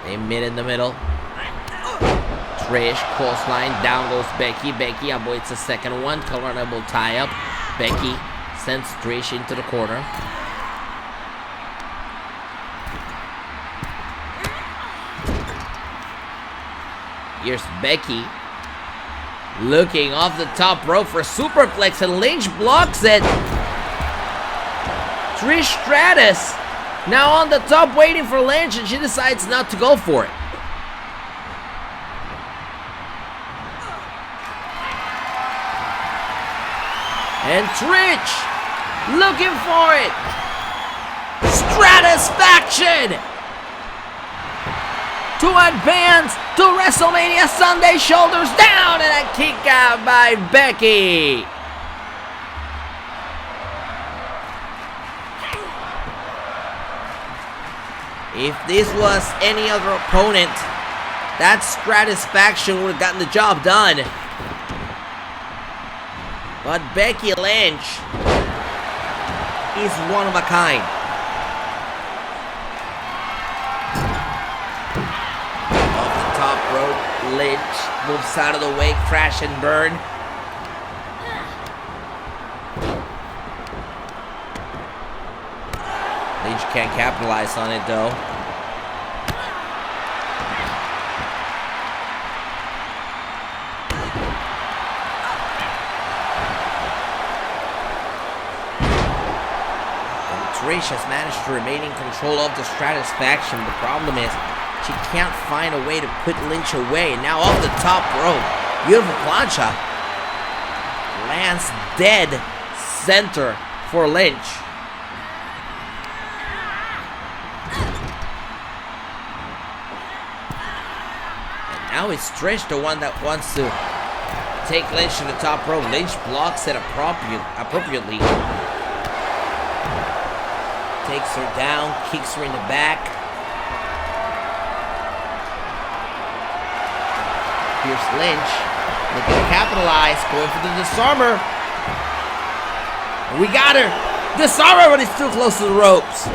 They meet in the middle. Trish, clothesline, down goes Becky. Becky avoids the second one. Colorable tie-up. Becky sends Trish into the corner. Here's Becky looking off the top rope for a superplex, and Lynch blocks it. Trish Stratus now on the top waiting for Lynch, and she decides not to go for it. And Trish looking for it. Stratusfaction to advance to WrestleMania Sunday. Shoulders down and a kick out by Becky. If this was any other opponent, that Stratusfaction would have gotten the job done. But Becky Lynch is one of a kind. Off the top rope, Lynch moves out of the way, crash and burn. Lynch can't capitalize on it though. Trish has managed to remain in control of the Stratusfaction. The problem is she can't find a way to put Lynch away. And now off the top rope, beautiful plancha. Lands dead center for Lynch. And now it's Trish, the one that wants to take Lynch to the top rope. Lynch blocks it appropriately. Takes her down, kicks her in the back. Here's Lynch, looking to capitalize, going for the disarmer. We got her! Disarmer, but he's too close to the ropes.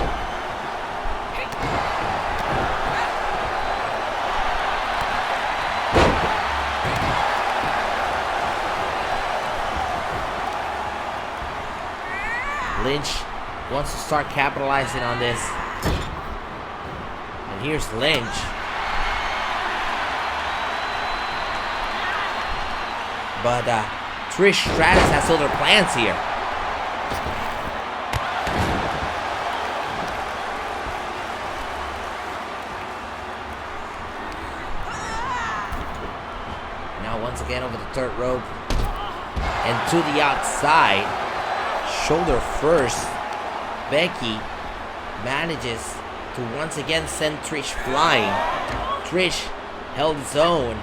Lynch wants to start capitalizing on this. And here's Lynch. But Trish Stratus has other plans here. Now once again over the third rope. And to the outside. Shoulder first. Becky manages to once again send Trish flying. Trish held his own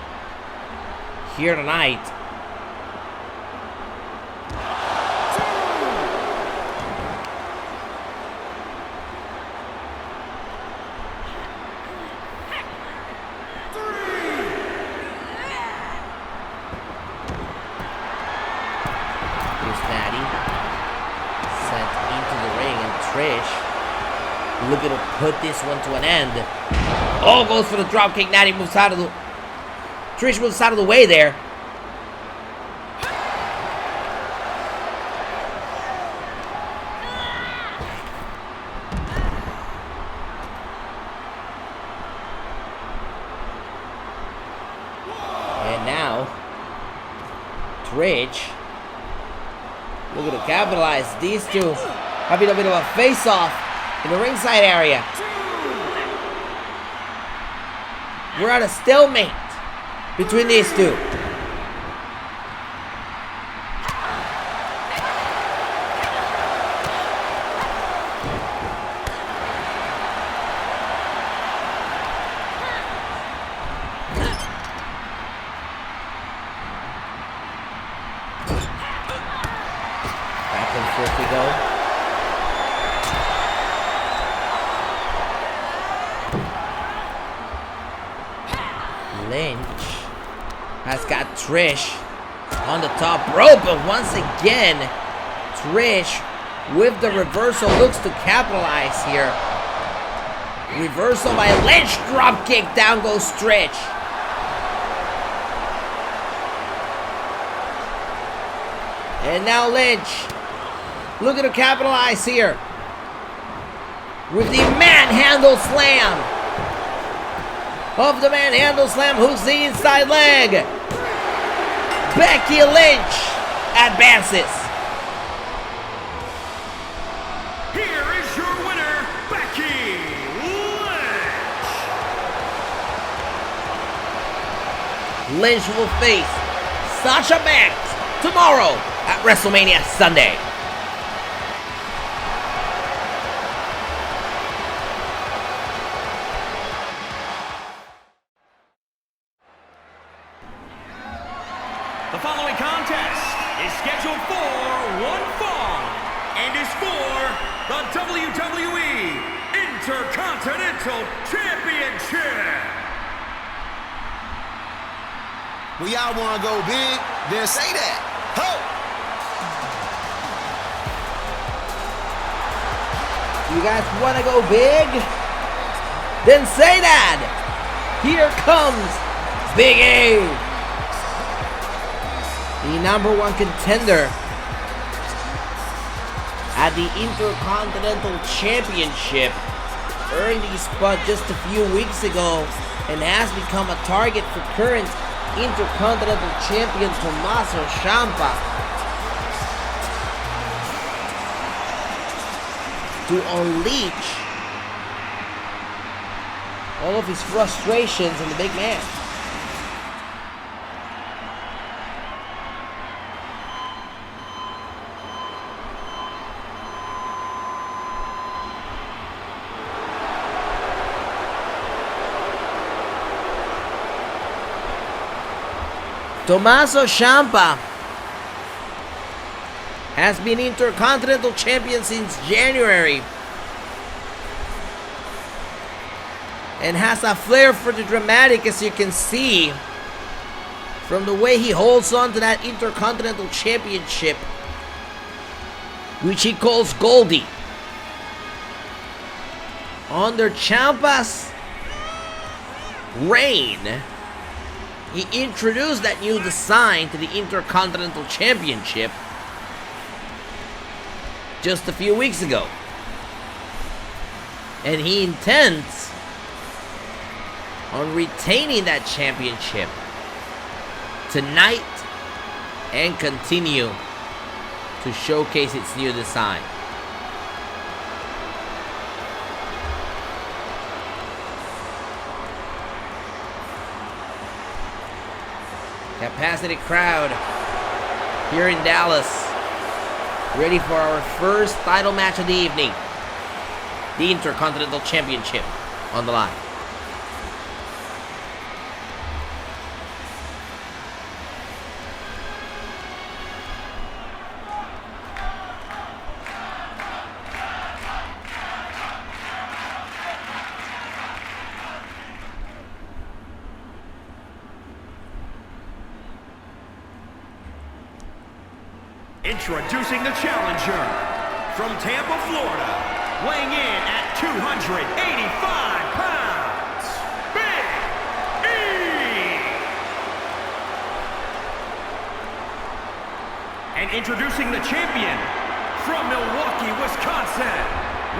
here tonight. Looking to put this one to an end. Oh, goes for the dropkick. Natty moves out of the... Trish moves out of the way there. And now, Trish looking to capitalize. These two having a bit of a face-off in the ringside area. We're at a stalemate between these two. Back and forth we go. Lynch has got Trish on the top rope, but once again, Trish with the reversal looks to capitalize here. Reversal by Lynch, drop kick, down goes Trish. And now Lynch looking to capitalize here with the manhandle slam. Of the manhandle slam, who's the inside leg? Becky Lynch advances. Here is your winner, Becky Lynch. Lynch will face Sasha Banks tomorrow at WrestleMania Sunday. The following contest is scheduled for one fall and is for the WWE Intercontinental Championship. When y'all want to go big, then say that. Ho! You guys want to go big? Then say that! Here comes Big A! The #1 contender at the Intercontinental Championship earned the spot just a few weeks ago and has become a target for current Intercontinental Champion Tommaso Ciampa to unleash all of his frustrations on the big man. Tommaso Ciampa has been Intercontinental Champion since January and has a flair for the dramatic, as you can see from the way he holds on to that Intercontinental Championship, which he calls Goldie. Under Ciampa's reign, he introduced that new design to the Intercontinental Championship just a few weeks ago. And he intends on retaining that championship tonight and continue to showcase its new design. Capacity crowd here in Dallas, ready for our first title match of the evening. The Intercontinental Championship on the line. Introducing the challenger from Tampa, Florida, weighing in at 285 pounds, Big E! And introducing the champion from Milwaukee, Wisconsin,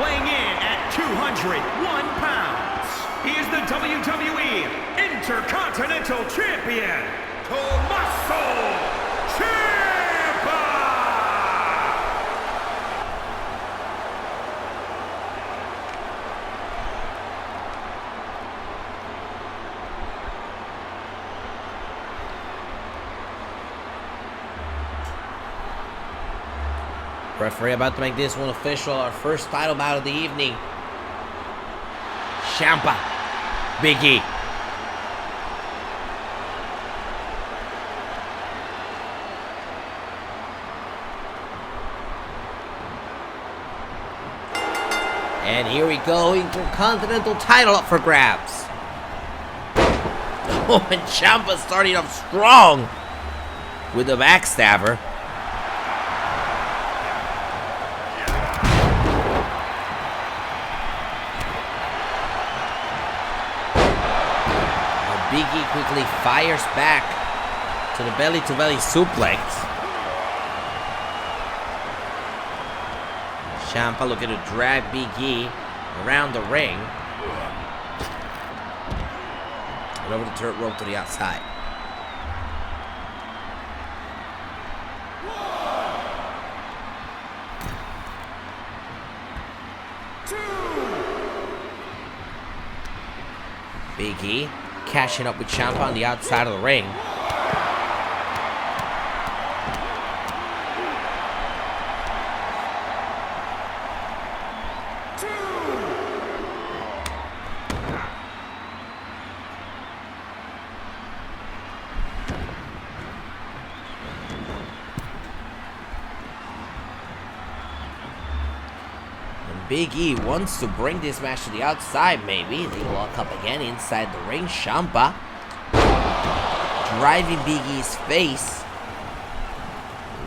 weighing in at 201 pounds. He is the WWE Intercontinental Champion, Tommaso Ciampa! Referee about to make this one official. Our first title bout of the evening. Ciampa, Big E. And here we go, Intercontinental title up for grabs. Oh, and Ciampa starting off strong with the backstabber. Big E quickly fires back to the belly-to-belly suplex. Ciampa looking to drag Big E around the ring. And over the turret rope to the outside. Big E cashing up with Ciampa on the outside of the ring. Big E wants to bring this match to the outside, maybe. They lock up again inside the ring. Ciampa driving Big E's face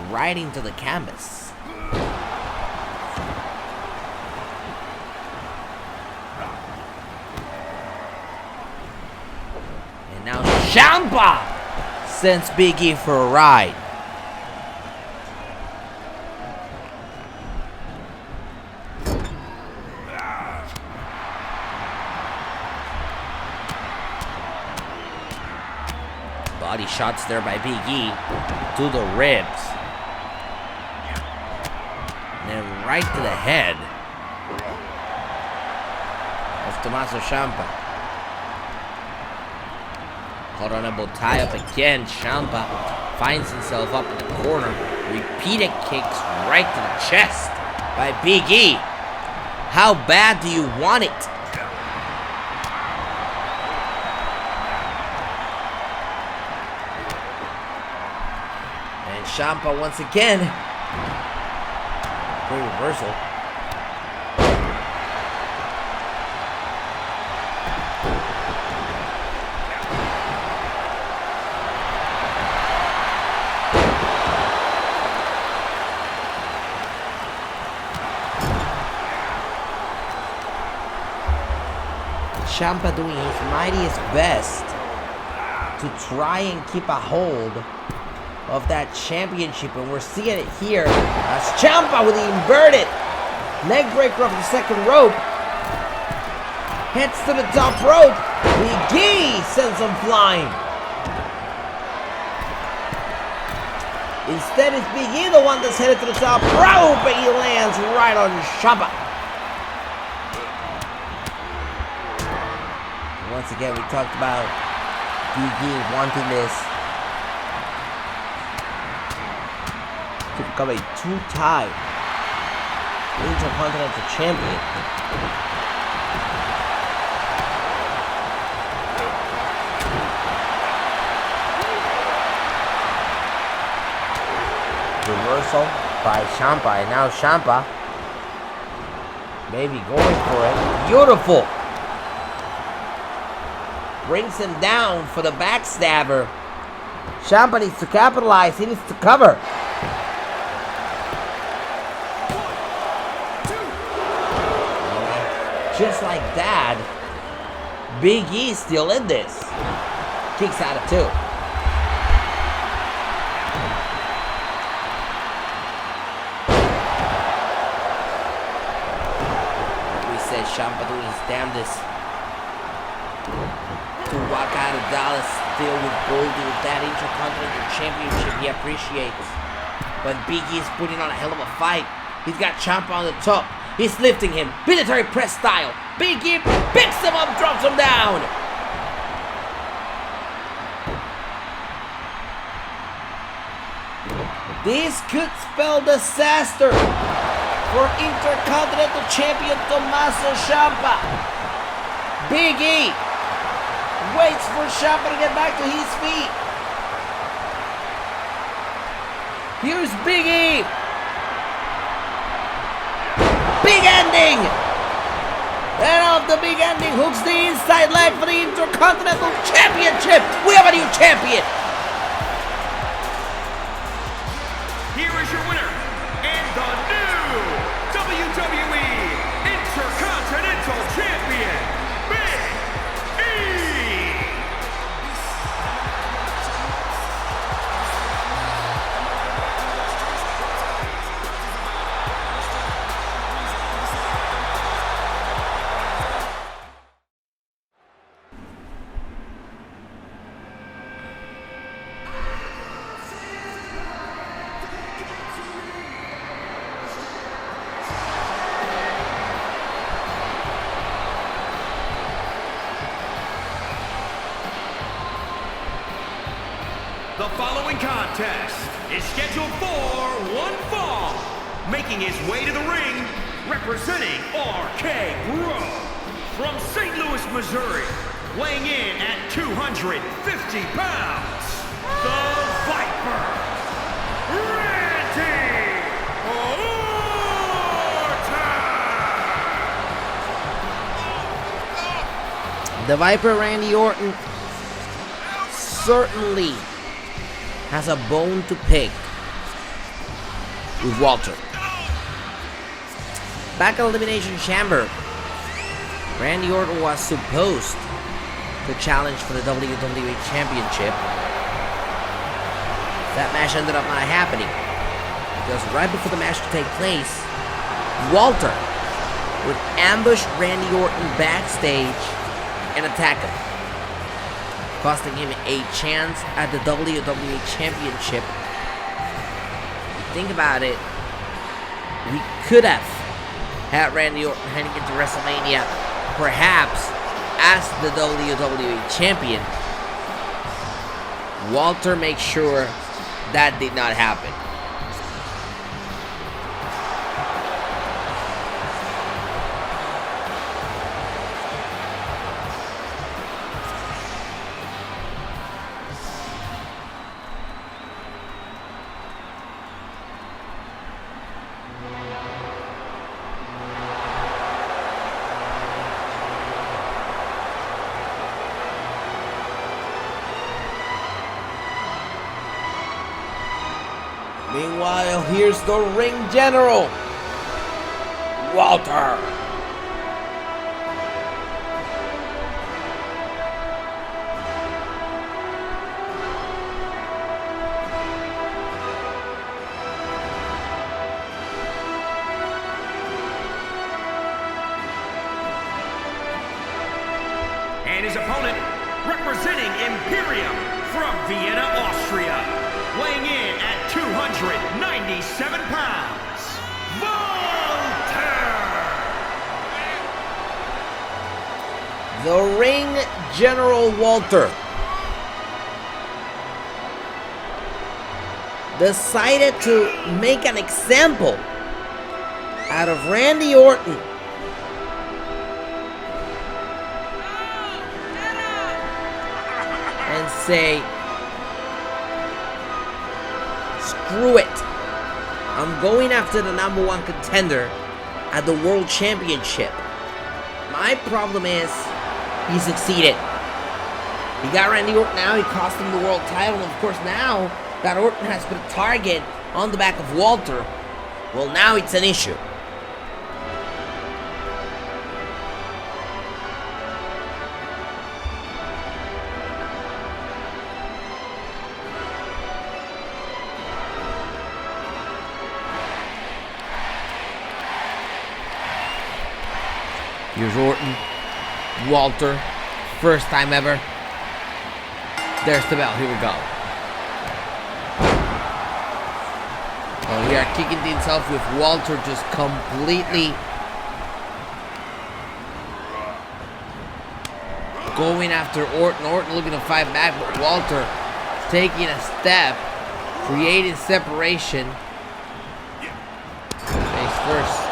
right into the canvas. And now Ciampa sends Big E for a ride. Body shots there by Big E to the ribs. And then right to the head of Tommaso Ciampa. Caught on a bow tie up again. Ciampa finds himself up in the corner. Repeated kicks right to the chest by Big E. How bad do you want it? Ciampa once again. Great reversal. Ciampa doing his mightiest best to try and keep a hold of that championship, and we're seeing it here as Ciampa with the inverted leg breaker off the second rope heads to the top rope. Big E sends him flying. Instead, it's Big E the one that's headed to the top rope, and he lands right on Ciampa. Once again, we talked about Big E wanting this to become a two-time Intercontinental Champion. Reversal by Ciampa, and now Ciampa maybe going for it. Beautiful! Brings him down for the backstabber. Ciampa needs to capitalize, he needs to cover. Just like that, Big E still in this. Kicks out of 2. We said Ciampa doing his damnedest to walk out of Dallas still with gold with that Intercontinental Championship he appreciates. But Big E is putting on a hell of a fight. He's got Ciampa on the top. He's lifting him, military press style. Big E picks him up, drops him down. This could spell disaster for Intercontinental Champion Tommaso Ciampa. Big E waits for Ciampa to get back to his feet. Here's Big E. Big ending! And off the big ending hooks the inside leg for the Intercontinental Championship. We have a new champion. Here is your winner and the new WWE Intercontinental Champion, Big E. The following contest is scheduled for one fall. Making his way to the ring, representing RK Bro, from St. Louis, Missouri, weighing in at 250 pounds, the Viper, Randy Orton! The Viper Randy Orton certainly has a bone to pick with Walter. Back at Elimination Chamber, Randy Orton was supposed to challenge for the WWE Championship. That match ended up not happening because right before the match could take place, Walter would ambush Randy Orton backstage and attack him, costing him a chance at the WWE Championship. Think about it, we could have had Randy Orton heading into WrestleMania, perhaps as the WWE Champion. Walter makes sure that did not happen. Meanwhile, here's the ring general, Walter. And his opponent, representing Imperium from Vienna, Austria, weighing in at 297 pounds, Walter! The ring general Walter decided to make an example out of Randy Orton. And say, screw it. I'm going after the number one contender at the World Championship. My problem is, he succeeded. He got Randy Orton now, he cost him the world title, and of course now that Orton has put a target on the back of Walter, well, now it's an issue. Here's Orton, Walter, first time ever. There's the bell, here we go. Well, we are kicking things off with Walter just completely going after Orton. Orton looking to fight back, but Walter taking a step, creating separation. Face first.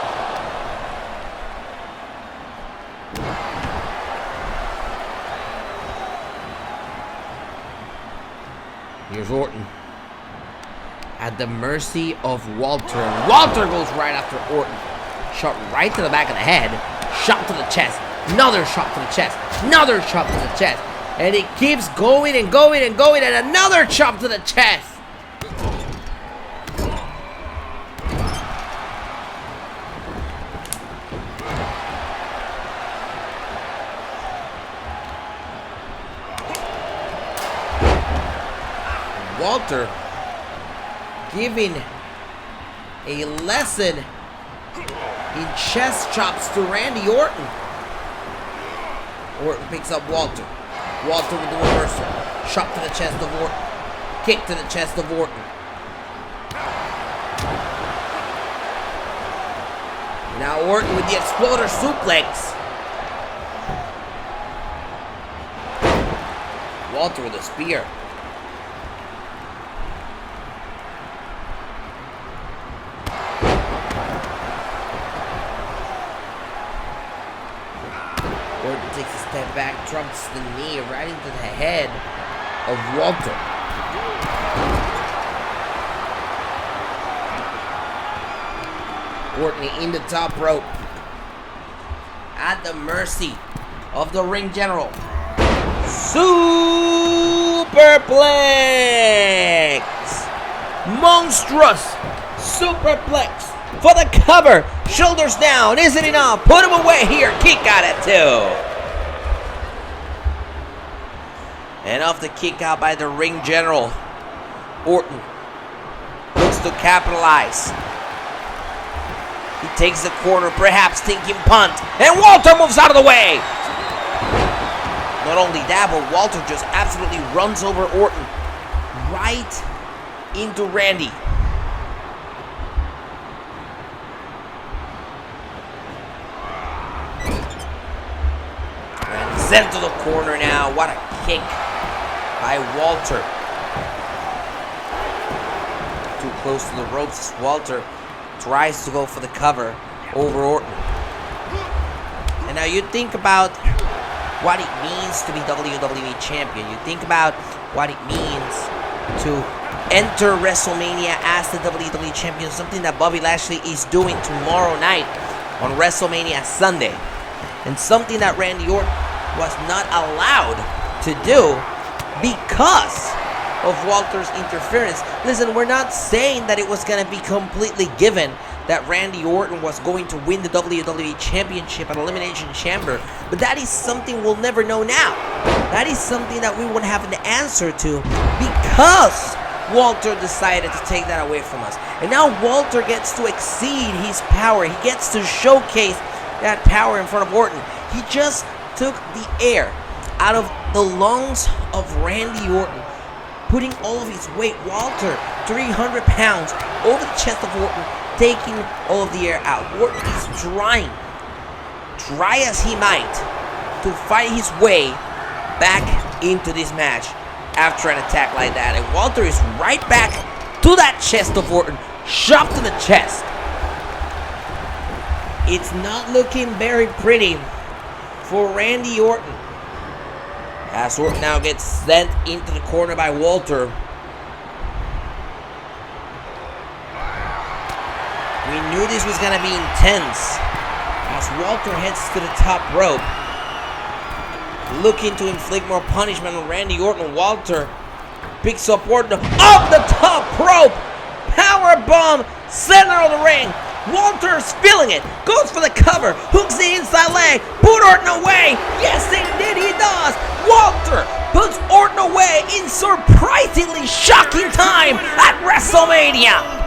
Here's Orton at the mercy of Walter. And Walter goes right after Orton. Shot right to the back of the head. Shot to the chest. Another shot to the chest. Another shot to the chest. And it keeps going and going and going. And another chop to the chest. Walter giving a lesson in chest chops to Randy Orton. Orton picks up Walter. Walter with the reversal. Shot to the chest of Orton. Kick to the chest of Orton. Now Orton with the exploder suplex. Walter with a spear. Orton takes a step back, drops the knee right into the head of Walter. Orton in the top rope, at the mercy of the ring general. Superplex! Monstrous superplex for the cover. Shoulders down. Isn't enough? Put him away here. Kick out at 2. And off the kick out by the ring general. Orton looks to capitalize. He takes the corner, perhaps thinking punt. And Walter moves out of the way. Not only that, but Walter just absolutely runs over Orton. Right into Randy. Randy sent to the corner now. What a kick by Walter. Too close to the ropes as Walter tries to go for the cover over Orton. And now you think about what it means to be WWE Champion. You think about what it means to enter WrestleMania as the WWE Champion, something that Bobby Lashley is doing tomorrow night on WrestleMania Sunday, and something that Randy Orton was not allowed to do because of Walter's interference. Listen, we're not saying that it was going to be completely given that Randy Orton was going to win the WWE Championship at Elimination Chamber, but that is something we'll never know now. That is something that we won't have an answer to because Walter decided to take that away from us. And now Walter gets to exceed his power. He gets to showcase that power in front of Orton. He just took the air out of the lungs of Randy Orton, putting all of his weight, Walter, 300 pounds, over the chest of Orton, taking all of the air out. Orton is dry as he might, to fight his way back into this match after an attack like that. And Walter is right back to that chest of Orton, shot to the chest. It's not looking very pretty for Randy Orton, as Orton now gets sent into the corner by Walter. We knew this was going to be intense as Walter heads to the top rope, looking to inflict more punishment on Randy Orton. Walter picks up Orton off the top rope. Powerbomb, center of the ring. Walter's feeling it, goes for the cover, hooks the inside leg, put Orton away. Yes, indeed he does. Walter puts Orton away in surprisingly shocking time at WrestleMania.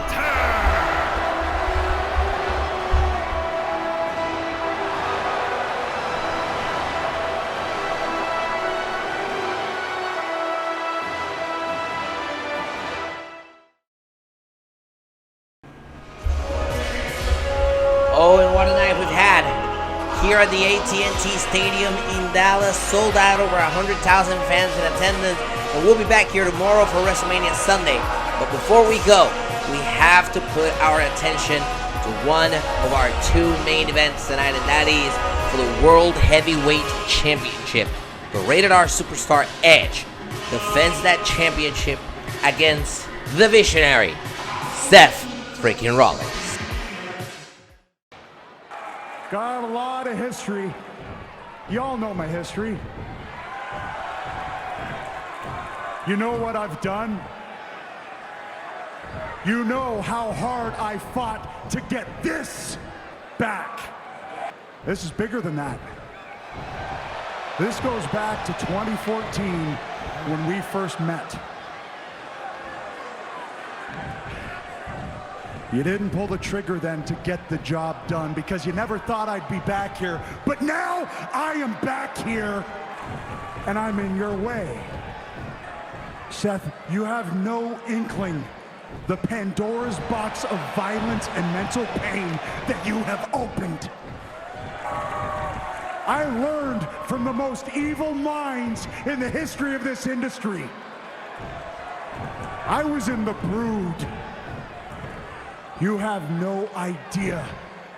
Oh, and what a night we've had here at the AT&T Stadium in Dallas. Sold out, over 100,000 fans in attendance. And we'll be back here tomorrow for WrestleMania Sunday. But before we go, we have to put our attention to one of our two main events tonight, and that is for the World Heavyweight Championship. The Rated R Superstar Edge defends that championship against the Visionary Seth freaking Rollins. Got a lot of history. Y'all know my history. You know what I've done. You know how hard I fought to get this back. This is bigger than that. This goes back to 2014 when we first met. You didn't pull the trigger then to get the job done because you never thought I'd be back here. But now I am back here and I'm in your way. Seth, you have no inkling the Pandora's box of violence and mental pain that you have opened. I learned from the most evil minds in the history of this industry. I was in the Brood. You have no idea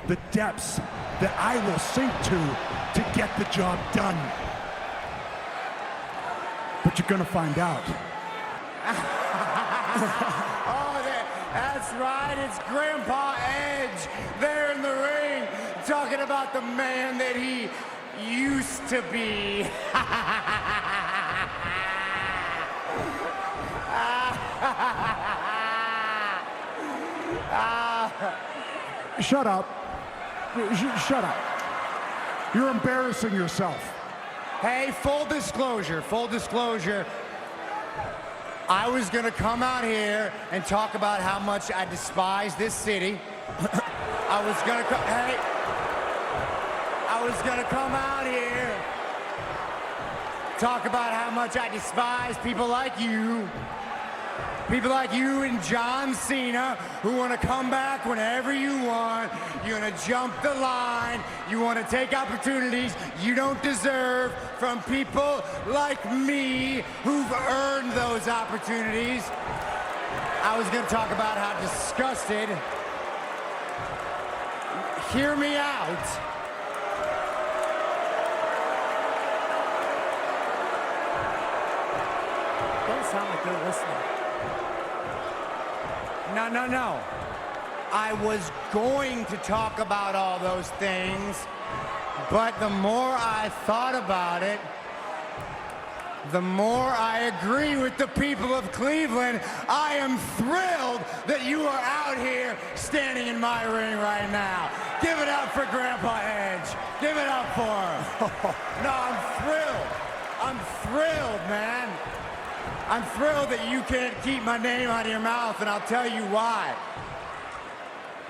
the depths that I will sink to get the job done. But you're gonna find out. That's right, it's Grandpa Edge there in the ring, talking about the man that he used to be. Shut up. Shut up. You're embarrassing yourself. Hey, full disclosure. I was gonna come out here and talk about how much I despise this city. I was gonna come out here, talk about how much I despise people like you. People like you and John Cena who want to come back whenever you want. You're going to jump the line. You want to take opportunities you don't deserve from people like me who've earned those opportunities. I was going to talk about how disgusted. Hear me out. Don't sound like they're listening. No. I was going to talk about all those things, but the more I thought about it, the more I agree with the people of Cleveland. I am thrilled that you are out here standing in my ring right now. Give it up for Grandpa Edge. Give it up for him. No, I'm thrilled, man. I'm thrilled that you can't keep my name out of your mouth, and I'll tell you why.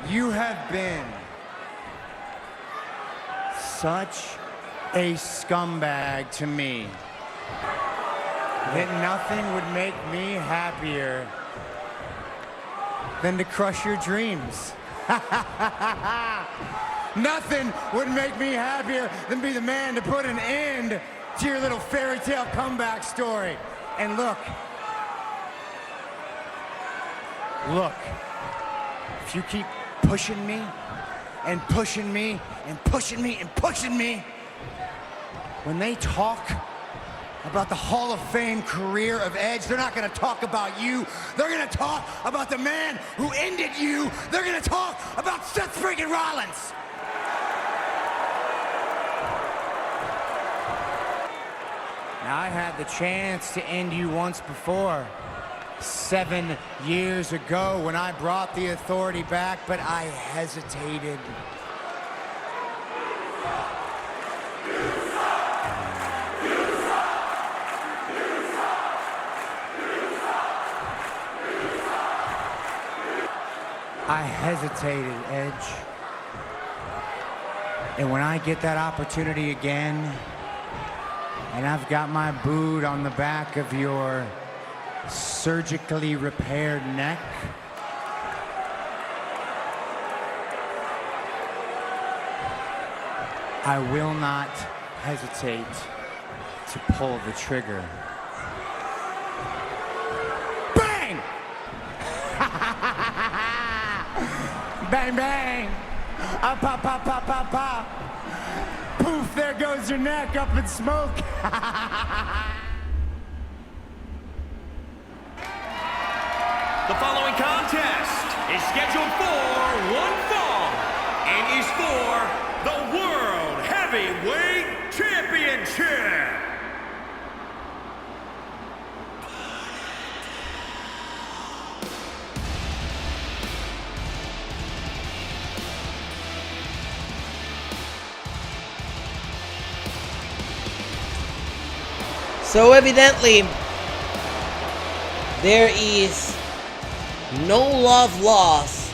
You have been such a scumbag to me that nothing would make me happier than to crush your dreams. Nothing would make me happier than be the man to put an end to your little fairy tale comeback story. And look, if you keep pushing me and pushing me and pushing me and pushing me, when they talk about the Hall of Fame career of Edge, they're not gonna talk about you. They're gonna talk about the man who ended you. They're gonna talk about Seth freaking Rollins. Now, I had the chance to end you once before, 7 years ago when I brought the Authority back, but I hesitated. I hesitated, Edge. And when I get that opportunity again, and I've got my boot on the back of your surgically repaired neck, I will not hesitate to pull the trigger. Bang! Bang, bang! Up, up, up, up, up, up! Poof, there goes your neck up in smoke. The following contest is scheduled for one fall and is for the World Heavyweight Championship. So evidently, there is no love lost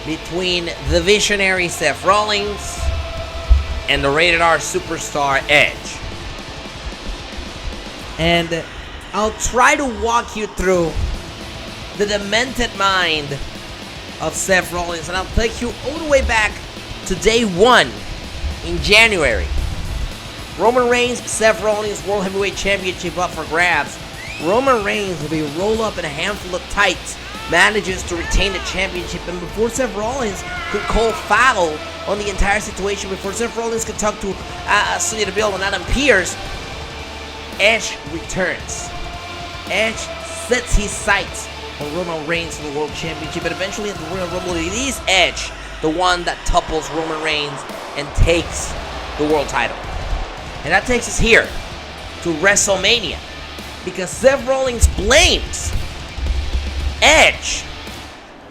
between the Visionary Seth Rollins and the Rated R superstar Edge. And I'll try to walk you through the demented mind of Seth Rollins, and I'll take you all the way back to day 1 in January. Roman Reigns, Seth Rollins, World Heavyweight Championship up for grabs. Roman Reigns, with a roll-up and a handful of tights, manages to retain the championship, and before Seth Rollins could call foul on the entire situation, before Seth Rollins could talk to Sonya Deville and Adam Pearce, Edge returns. Edge sets his sights on Roman Reigns for the World Championship, and eventually at the Royal Rumble, it is Edge, the one that topples Roman Reigns and takes the world title. And that takes us here to WrestleMania, because Seth Rollins blames Edge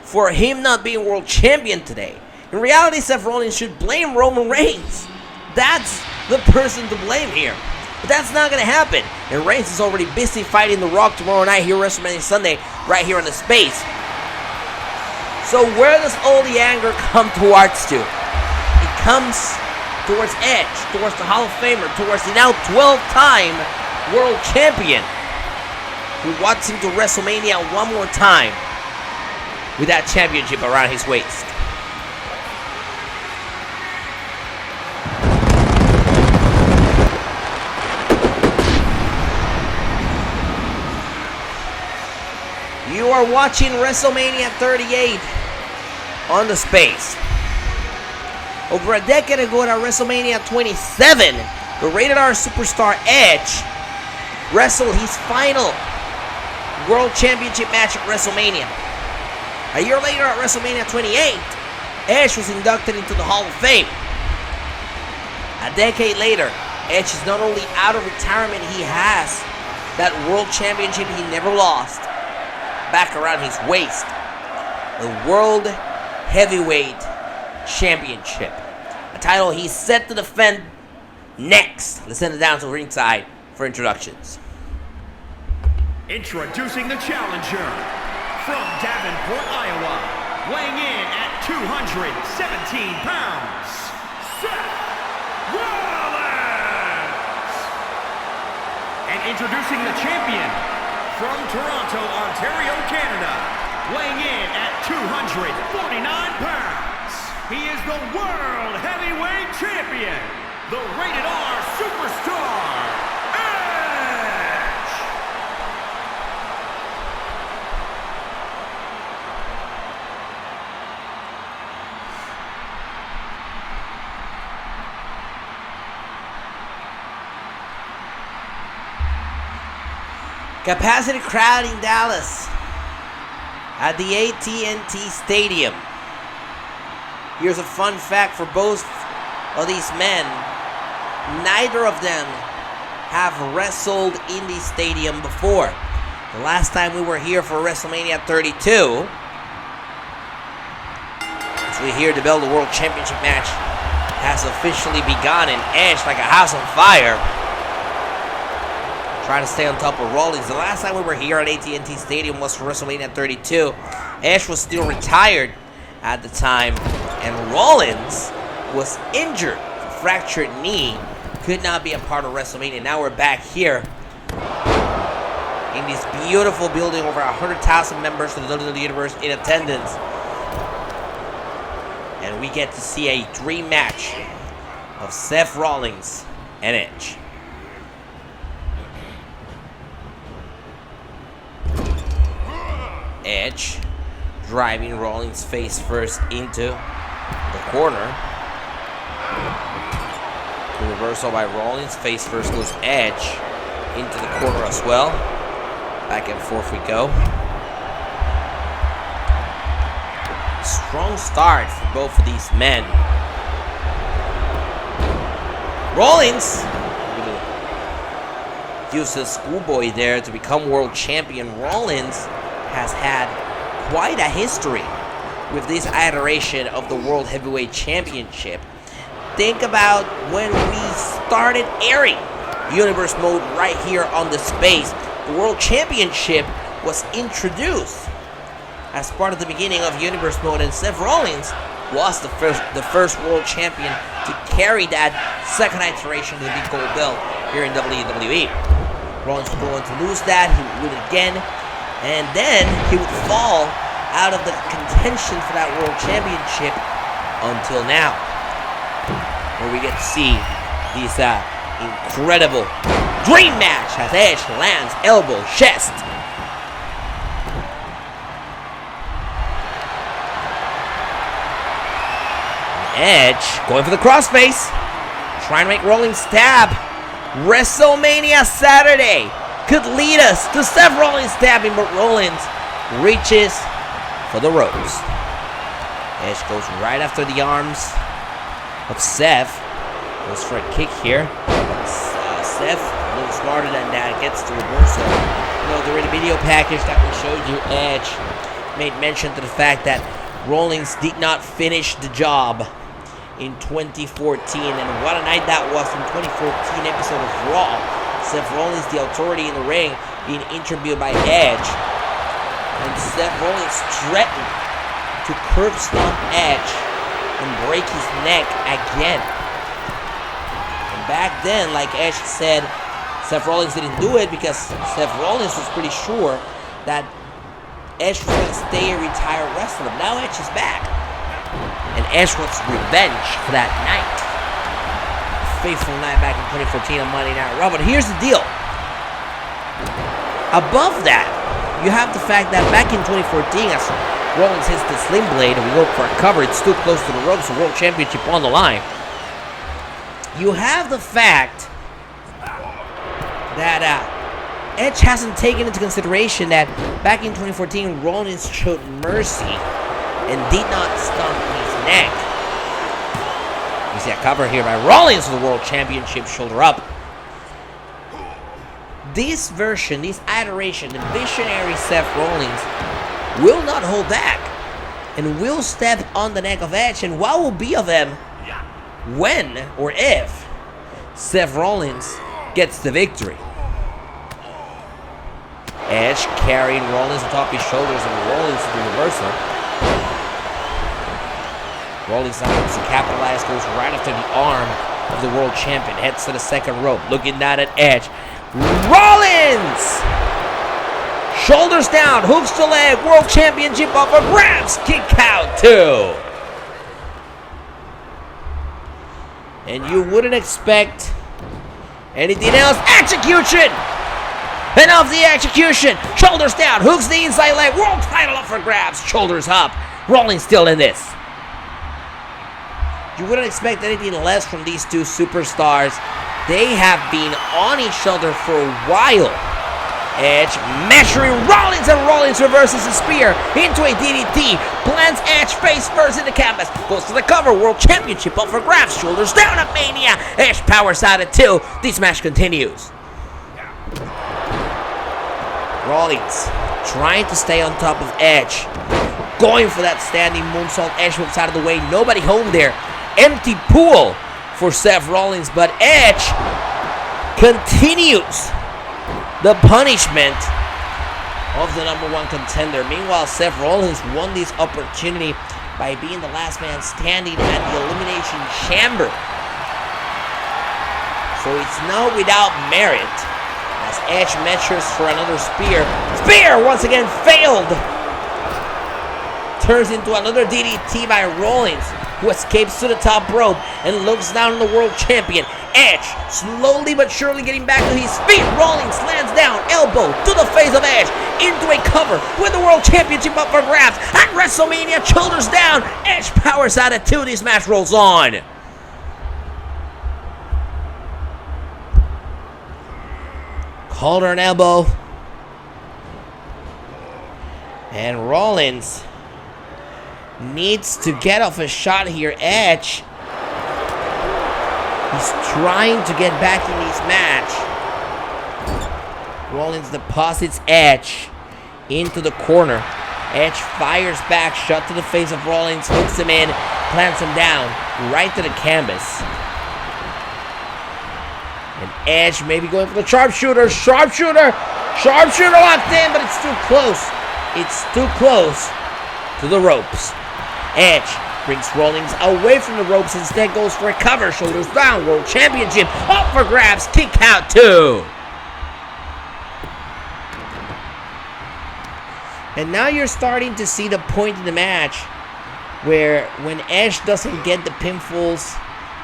for him not being world champion today. In reality, Seth Rollins should blame Roman Reigns. That's the person to blame here. But that's not going to happen. And Reigns is already busy fighting The Rock tomorrow night here WrestleMania Sunday, right here on the space. So where does all the anger come towards to? It comes towards Edge, towards the Hall of Famer, towards the now 12-time world champion, who wants him to WrestleMania one more time with that championship around his waist. You are watching WrestleMania 38 on the space. Over a decade ago at WrestleMania 27, the Rated R superstar Edge wrestled his final World Championship match at WrestleMania. A year later at WrestleMania 28, Edge was inducted into the Hall of Fame. A decade later, Edge is not only out of retirement, he has that World Championship he never lost back around his waist. The World Heavyweight Championship. A title he's set to defend next. Let's send it down to ringside for introductions. Introducing the challenger from Davenport, Iowa, weighing in at 217 pounds, Seth Rollins! And introducing the champion from Toronto, Ontario, Canada, weighing in at 249 pounds, he is the World Heavyweight Champion, the Rated R Superstar, Edge! Capacity crowd in Dallas at the AT&T Stadium. Here's a fun fact for both of these men. Neither of them have wrestled in the stadium before. The last time we were here for WrestleMania 32, as we hear the Bell the World Championship match has officially begun, and Edge, like a house on fire, trying to stay on top of Rollins. The last time we were here at AT&T Stadium was for WrestleMania 32. Edge was still retired at the time, and Rollins was injured, a fractured knee, could not be a part of WrestleMania. Now we're back here in this beautiful building, over 100,000 members of the WWE Universe in attendance, and we get to see a dream match of Seth Rollins and Edge. Edge driving Rollins face first into the corner. The reversal by Rollins, face first goes Edge into the corner as well. Back and forth we go. Strong start for both of these men. Rollins uses Schoolboy there to become world champion. Rollins has had quite a history with this iteration of the World Heavyweight Championship. Think about when we started airing Universe Mode right here on the space. The World Championship was introduced as part of the beginning of Universe Mode, and Seth Rollins was the first world champion to carry that second iteration of the Big Gold Belt here in WWE. Rollins was going to lose that, he would win it again, and then he would fall out of the contention for that world championship until now, where we get to see this incredible dream match as Edge lands elbow, chest. Edge going for the crossface, trying to make Rollins stab. WrestleMania Saturday could lead us to Seth Rollins stabbing, but Rollins reaches for the ropes. Edge goes right after the arms of Seth. Goes for a kick here. Seth, a little smarter than that, gets the reversal. During the video package that we showed you, Edge made mention to the fact that Rollins did not finish the job in 2014, and what a night that was in 2014 episode of Raw. Seth Rollins, the authority in the ring, being interviewed by Edge, and Seth Rollins threatened to curb stomp Edge and break his neck again. And back then, like Edge said, Seth Rollins didn't do it because Seth Rollins was pretty sure that Edge was going to stay a retired wrestler. Now Edge is back, and Edge wants revenge for that night. Faithful night back in 2014 on Monday Night Raw. But here's the deal. Above that, you have the fact that back in 2014, as Rollins hits the Sling Blade and we look for a cover, it's too close to the ropes, the World Championship on the line. You have the fact that Edge hasn't taken into consideration that back in 2014, Rollins showed mercy and did not stomp his neck. You see a cover here by Rollins for the World Championship, shoulder up. This version, this iteration, the Visionary Seth Rollins will not hold back and will step on the neck of Edge. And what will be of them when or if Seth Rollins gets the victory? Edge carrying Rollins atop his shoulders and Rollins to the reversal. Rollins now looks to capitalize, goes right after the arm of the world champion, heads to the second rope, looking down at Edge. Rollins! Shoulders down, hooks the leg, world championship up for grabs, kick out 2. And you wouldn't expect anything else. Execution! And of the execution, shoulders down, hooks the inside leg, world title up for grabs, shoulders up. Rollins still in this. You wouldn't expect anything less from these two superstars. They have been on each other for a while. Edge measuring Rollins, and Rollins reverses the spear into a DDT. Plants Edge face first in the canvas. Goes to the cover. World Championship up for grabs. Shoulders down at Mania. Edge powers out at 2. This match continues. Rollins trying to stay on top of Edge. Going for that standing moonsault. Edge moves out of the way. Nobody home there. Empty pool for Seth Rollins, but Edge continues the punishment of the #1 contender. Meanwhile, Seth Rollins won this opportunity by being the last man standing at the Elimination Chamber. So it's now without merit as Edge measures for another spear. Spear once again failed. Turns into another DDT by Rollins, who escapes to the top rope and looks down on the world champion. Edge slowly but surely getting back to his feet. Rollins lands down, elbow to the face of Edge, into a cover with the world championship up for grabs. At Wrestlemania, shoulders down. Edge powers out at 2. This match rolls on. Called her an elbow. And Rollins needs to get off a shot here. Edge, he's trying to get back in this match. Rollins deposits Edge into the corner. Edge fires back, shot to the face of Rollins, hooks him in, plants him down, right to the canvas. And Edge maybe going for the sharpshooter. Sharpshooter locked in, but it's too close. It's too close to the ropes. Edge brings Rollins away from the ropes, instead goes for a cover, shoulders down, world championship up for grabs, kick out 2. And now you're starting to see the point in the match where when Edge doesn't get the pinfalls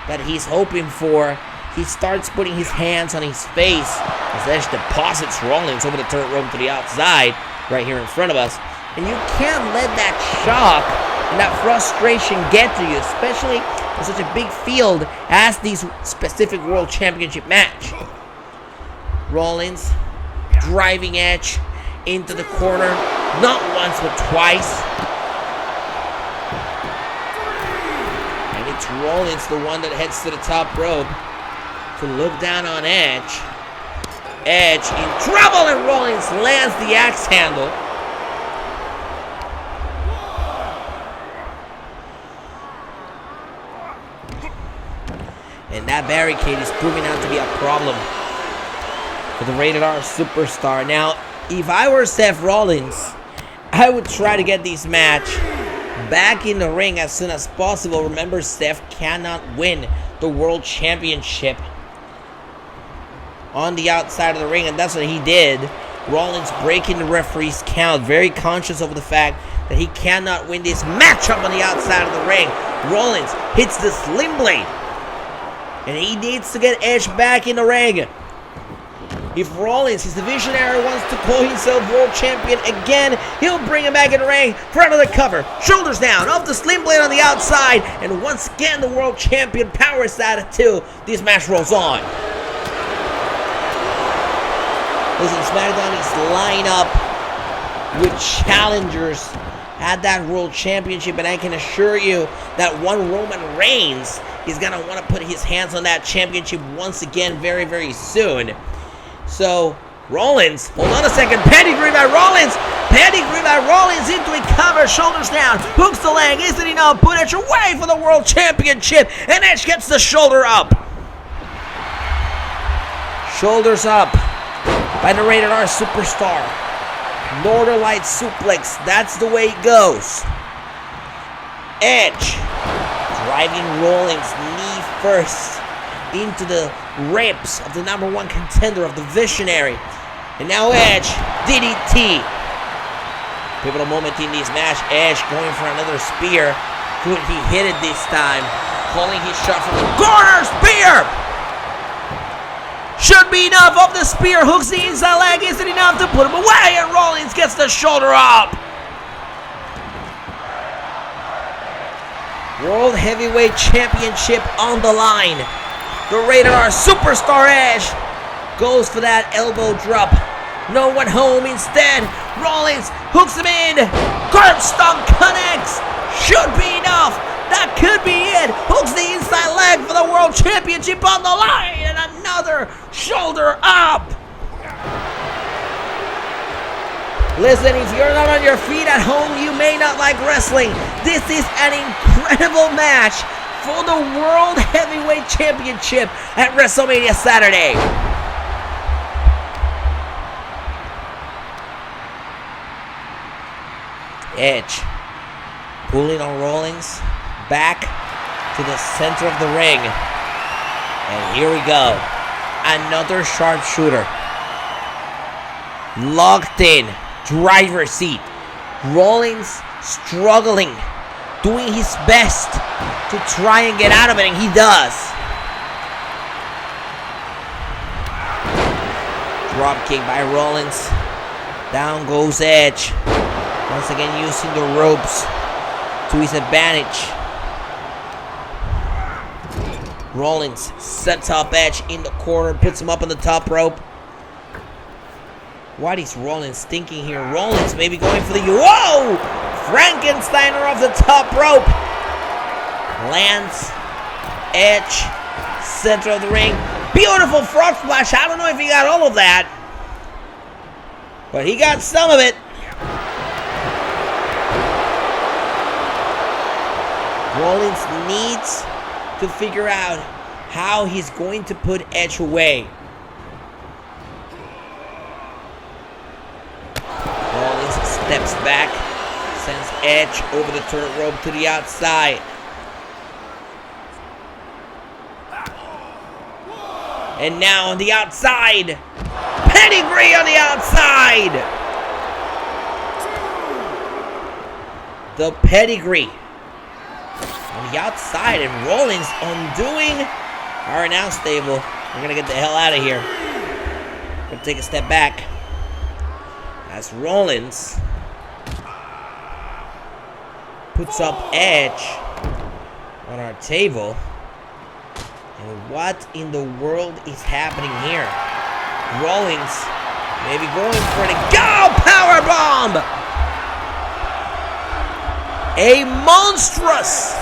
that he's hoping for, he starts putting his hands on his face as Edge deposits Rollins over the third rope to the outside, right here in front of us. And you can't let that shock and that frustration get to you, especially in such a big field as this specific World Championship match. Rollins driving Edge into the corner, not once but twice. And It's Rollins, the one that heads to the top rope to look down on Edge. Edge in trouble, and Rollins lands the axe handle. And that barricade is proving out to be a problem for the Rated R Superstar. Now, if I were Seth Rollins, I would try to get this match back in the ring as soon as possible. Remember, Seth cannot win the World Championship on the outside of the ring, and that's what he did. Rollins breaking the referee's count, very conscious of the fact that he cannot win this matchup on the outside of the ring. Rollins hits the Sling Blade, and he needs to get Edge back in the ring. If Rollins, his Visionary, wants to call himself World Champion again, he'll bring him back in the ring for another cover. Shoulders down, off the Sling Blade on the outside, and once again the World Champion powers that too. This match rolls on. Listen, SmackDown is lined up with challengers at that World Championship, and I can assure you that one Roman Reigns is going to want to put his hands on that championship once again very, very soon. So, Rollins, hold on a second, pedigree by Rollins into a cover, shoulders down, hooks the leg, isn't enough, put Edge away for the World Championship, and Edge gets the shoulder up. Shoulders up by the Rated R Superstar. Northern Light suplex, that's the way it goes. Edge driving Rollins knee first into the ribs of the number one contender of the Visionary. And now Edge, DDT. Pivotal moment in this match. Edge going for another spear. Could he hit it this time? Calling his shot from the corner. Spear! Should be enough of the spear. Hooks the inside leg. Isn't enough to put him away. And Rollins gets the shoulder up. World Heavyweight Championship on the line. The Rated R Superstar Edge goes for that elbow drop. No one home instead. Rollins hooks him in. Curb stomp connects. Should be enough. That could be it. Hooks the inside leg for the World Championship on the line. And another shoulder up. Listen, if you're not on your feet at home, you may not like wrestling. This is an incredible match for the World Heavyweight Championship at WrestleMania Saturday. Edge pulling on Rollins back to the center of the ring. And here we go. Another sharpshooter. Locked in. Driver's seat. Rollins struggling, doing his best to try and get out of it, and he does. Drop kick by Rollins. Down goes Edge. Once again using the ropes to his advantage. Rollins sets up Edge in the corner, puts him up on the top rope. What is Rollins thinking here? Rollins maybe going for the... Whoa! Frankensteiner off the top rope. Lands. Edge. Center of the ring. Beautiful frog splash. I don't know if he got all of that, but he got some of it. Rollins needs to figure out how he's going to put Edge away. Rollins steps back, sends Edge over the turret rope to the outside. And now on the outside, pedigree on the outside. The pedigree on the outside, and Rollins undoing our announce table. We're gonna get the hell out of here. Gonna take a step back as Rollins puts up Edge on our table. And what in the world is happening here? Rollins maybe going for the powerbomb. A monstrous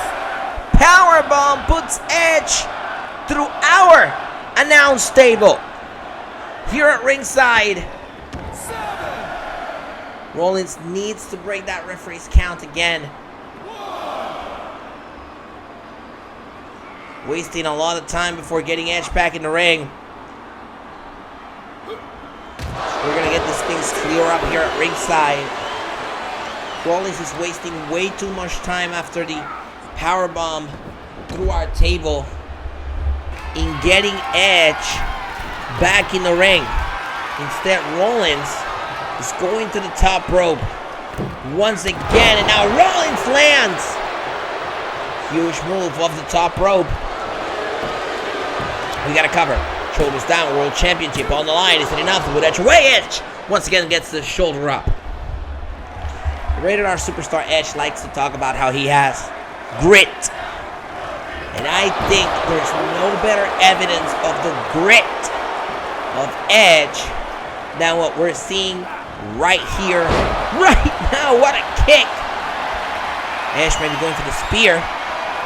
powerbomb puts Edge through our announce table. Here at ringside, Rollins needs to break that referee's count again. Wasting a lot of time before getting Edge back in the ring. We're going to get this thing clear up here at ringside. Rollins is wasting way too much time after the powerbomb through our table in getting Edge back in the ring. Instead, Rollins is going to the top rope once again, and now Rollins lands. Huge move off the top rope. We got to cover. Shoulders down, World Championship on the line. Is it enough? With Edge away, Edge once again gets the shoulder up. Rated R superstar Edge likes to talk about how he has grit. And I think there's no better evidence of the grit of Edge than what we're seeing right here, right now. What a kick! Edge may be going for the spear.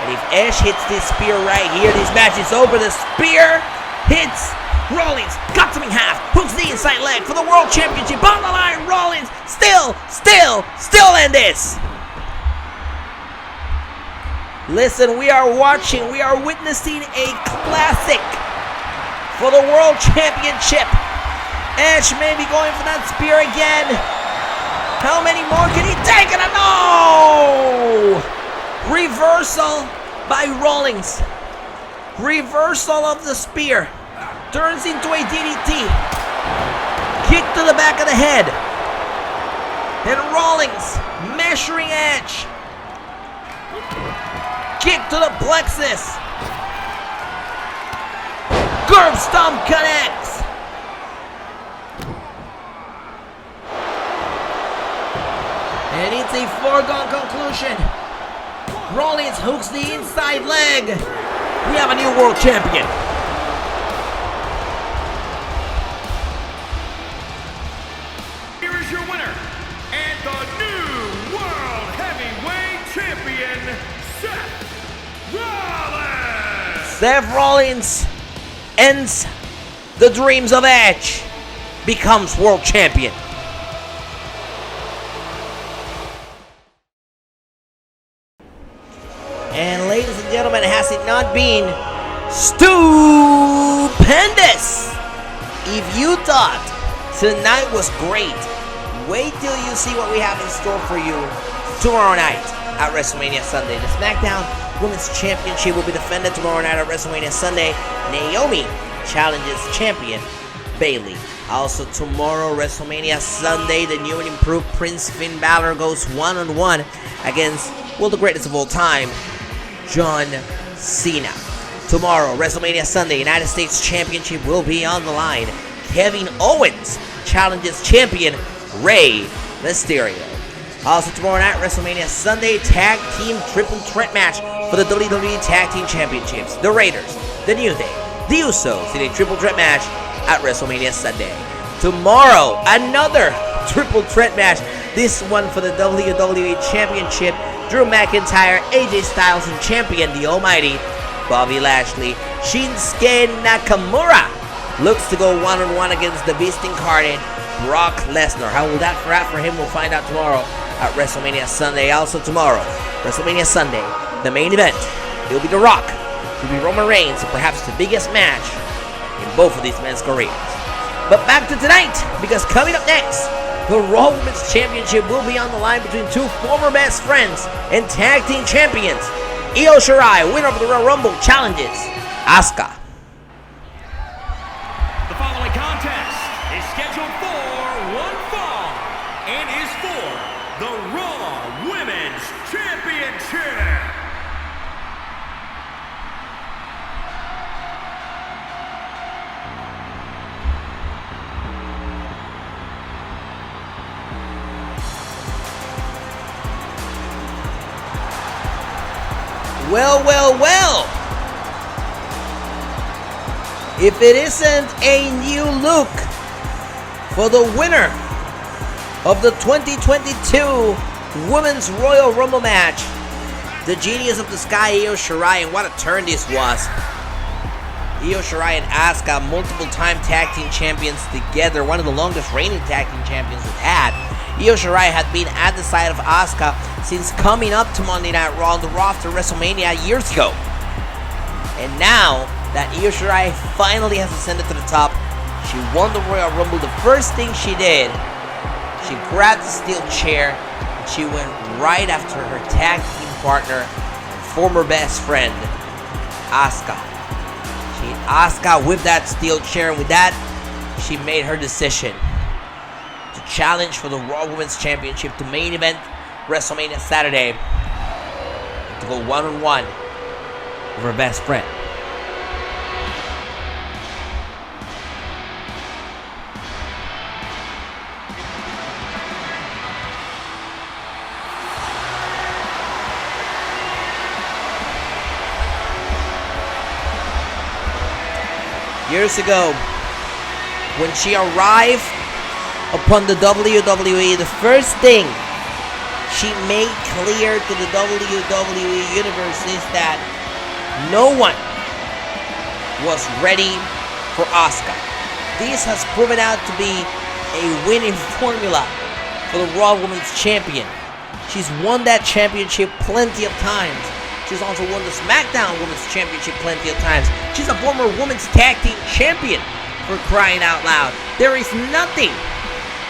And if Edge hits this spear right here, this match is over. The spear hits Rollins, cuts him in half, hooks the inside leg for the World Championship on the line. Rollins still in this. Listen, we are witnessing a classic for the World Championship. Edge may be going for that spear again. How many more can he take? And no! Reversal by Rollins. Reversal of the spear. Turns into a DDT. Kick to the back of the head. And Rollins measuring Edge. Kick to the plexus. Curb stomp connects. And it's a foregone conclusion. Rollins hooks the inside leg. We have a new world champion. Here is your winner, and the new World Heavyweight Champion, Seth Rollins! Seth Rollins ends the dreams of Edge, becomes world champion. And ladies and gentlemen, has it not been stupendous? If you thought tonight was great, wait till you see what we have in store for you tomorrow night at Wrestlemania Sunday. The SmackDown Women's Championship will be defended tomorrow night at Wrestlemania Sunday. Naomi challenges champion Bayley. Also tomorrow, WrestleMania Sunday, the new and improved Prince Finn Balor goes one-on-one against, well, the greatest of all time, John Cena. Tomorrow, WrestleMania Sunday, United States Championship will be on the line. Kevin Owens challenges champion Rey Mysterio. Also tomorrow night, WrestleMania Sunday, tag team triple threat match for the WWE Tag Team Championships. The Raiders, the New Day, the Usos in a triple threat match at WrestleMania Sunday. Tomorrow, another triple threat match. This one for the WWE Championship. Drew McIntyre, AJ Styles, and champion the almighty Bobby Lashley. Shinsuke Nakamura looks to go one-on-one against the Beast Incarnate, Brock Lesnar. How will that wrap for him? We'll find out tomorrow at WrestleMania Sunday. Also tomorrow, WrestleMania Sunday, the main event. It will be The Rock. It will be Roman Reigns, perhaps the biggest match in both of these men's careers. But back to tonight, because coming up next, the Raw Women's Championship will be on the line between two former best friends and tag team champions. Io Shirai, winner of the Royal Rumble, challenges Asuka. The following contest is scheduled for one fall and is for the Raw Women's Championship. Well. If it isn't a new look for the winner of the 2022 Women's Royal Rumble match, The genius of the sky, Io Shirai, and what a turn this was. Io Shirai and Asuka, multiple time tag team champions together, one of the longest reigning tag team champions we've had. Io Shirai had been at the side of Asuka since coming up to Monday Night Raw on the roster WrestleMania years ago. And now that Io Shirai finally has ascended to the top, she won the Royal Rumble. The first thing she did, she grabbed the steel chair and she went right after her tag team partner and former best friend, Asuka. She hit Asuka with that steel chair, and with that, she made her decision to challenge for the Raw Women's Championship to main event WrestleMania Saturday, to go one-on-one with her best friend. Years ago, when she arrived upon the WWE, the first thing she made clear to the WWE Universe is that no one was ready for Asuka. This has proven out to be a winning formula for the Raw Women's Champion. She's won that championship plenty of times. She's also won the SmackDown Women's Championship plenty of times. She's a former Women's Tag Team Champion, for crying out loud. There is nothing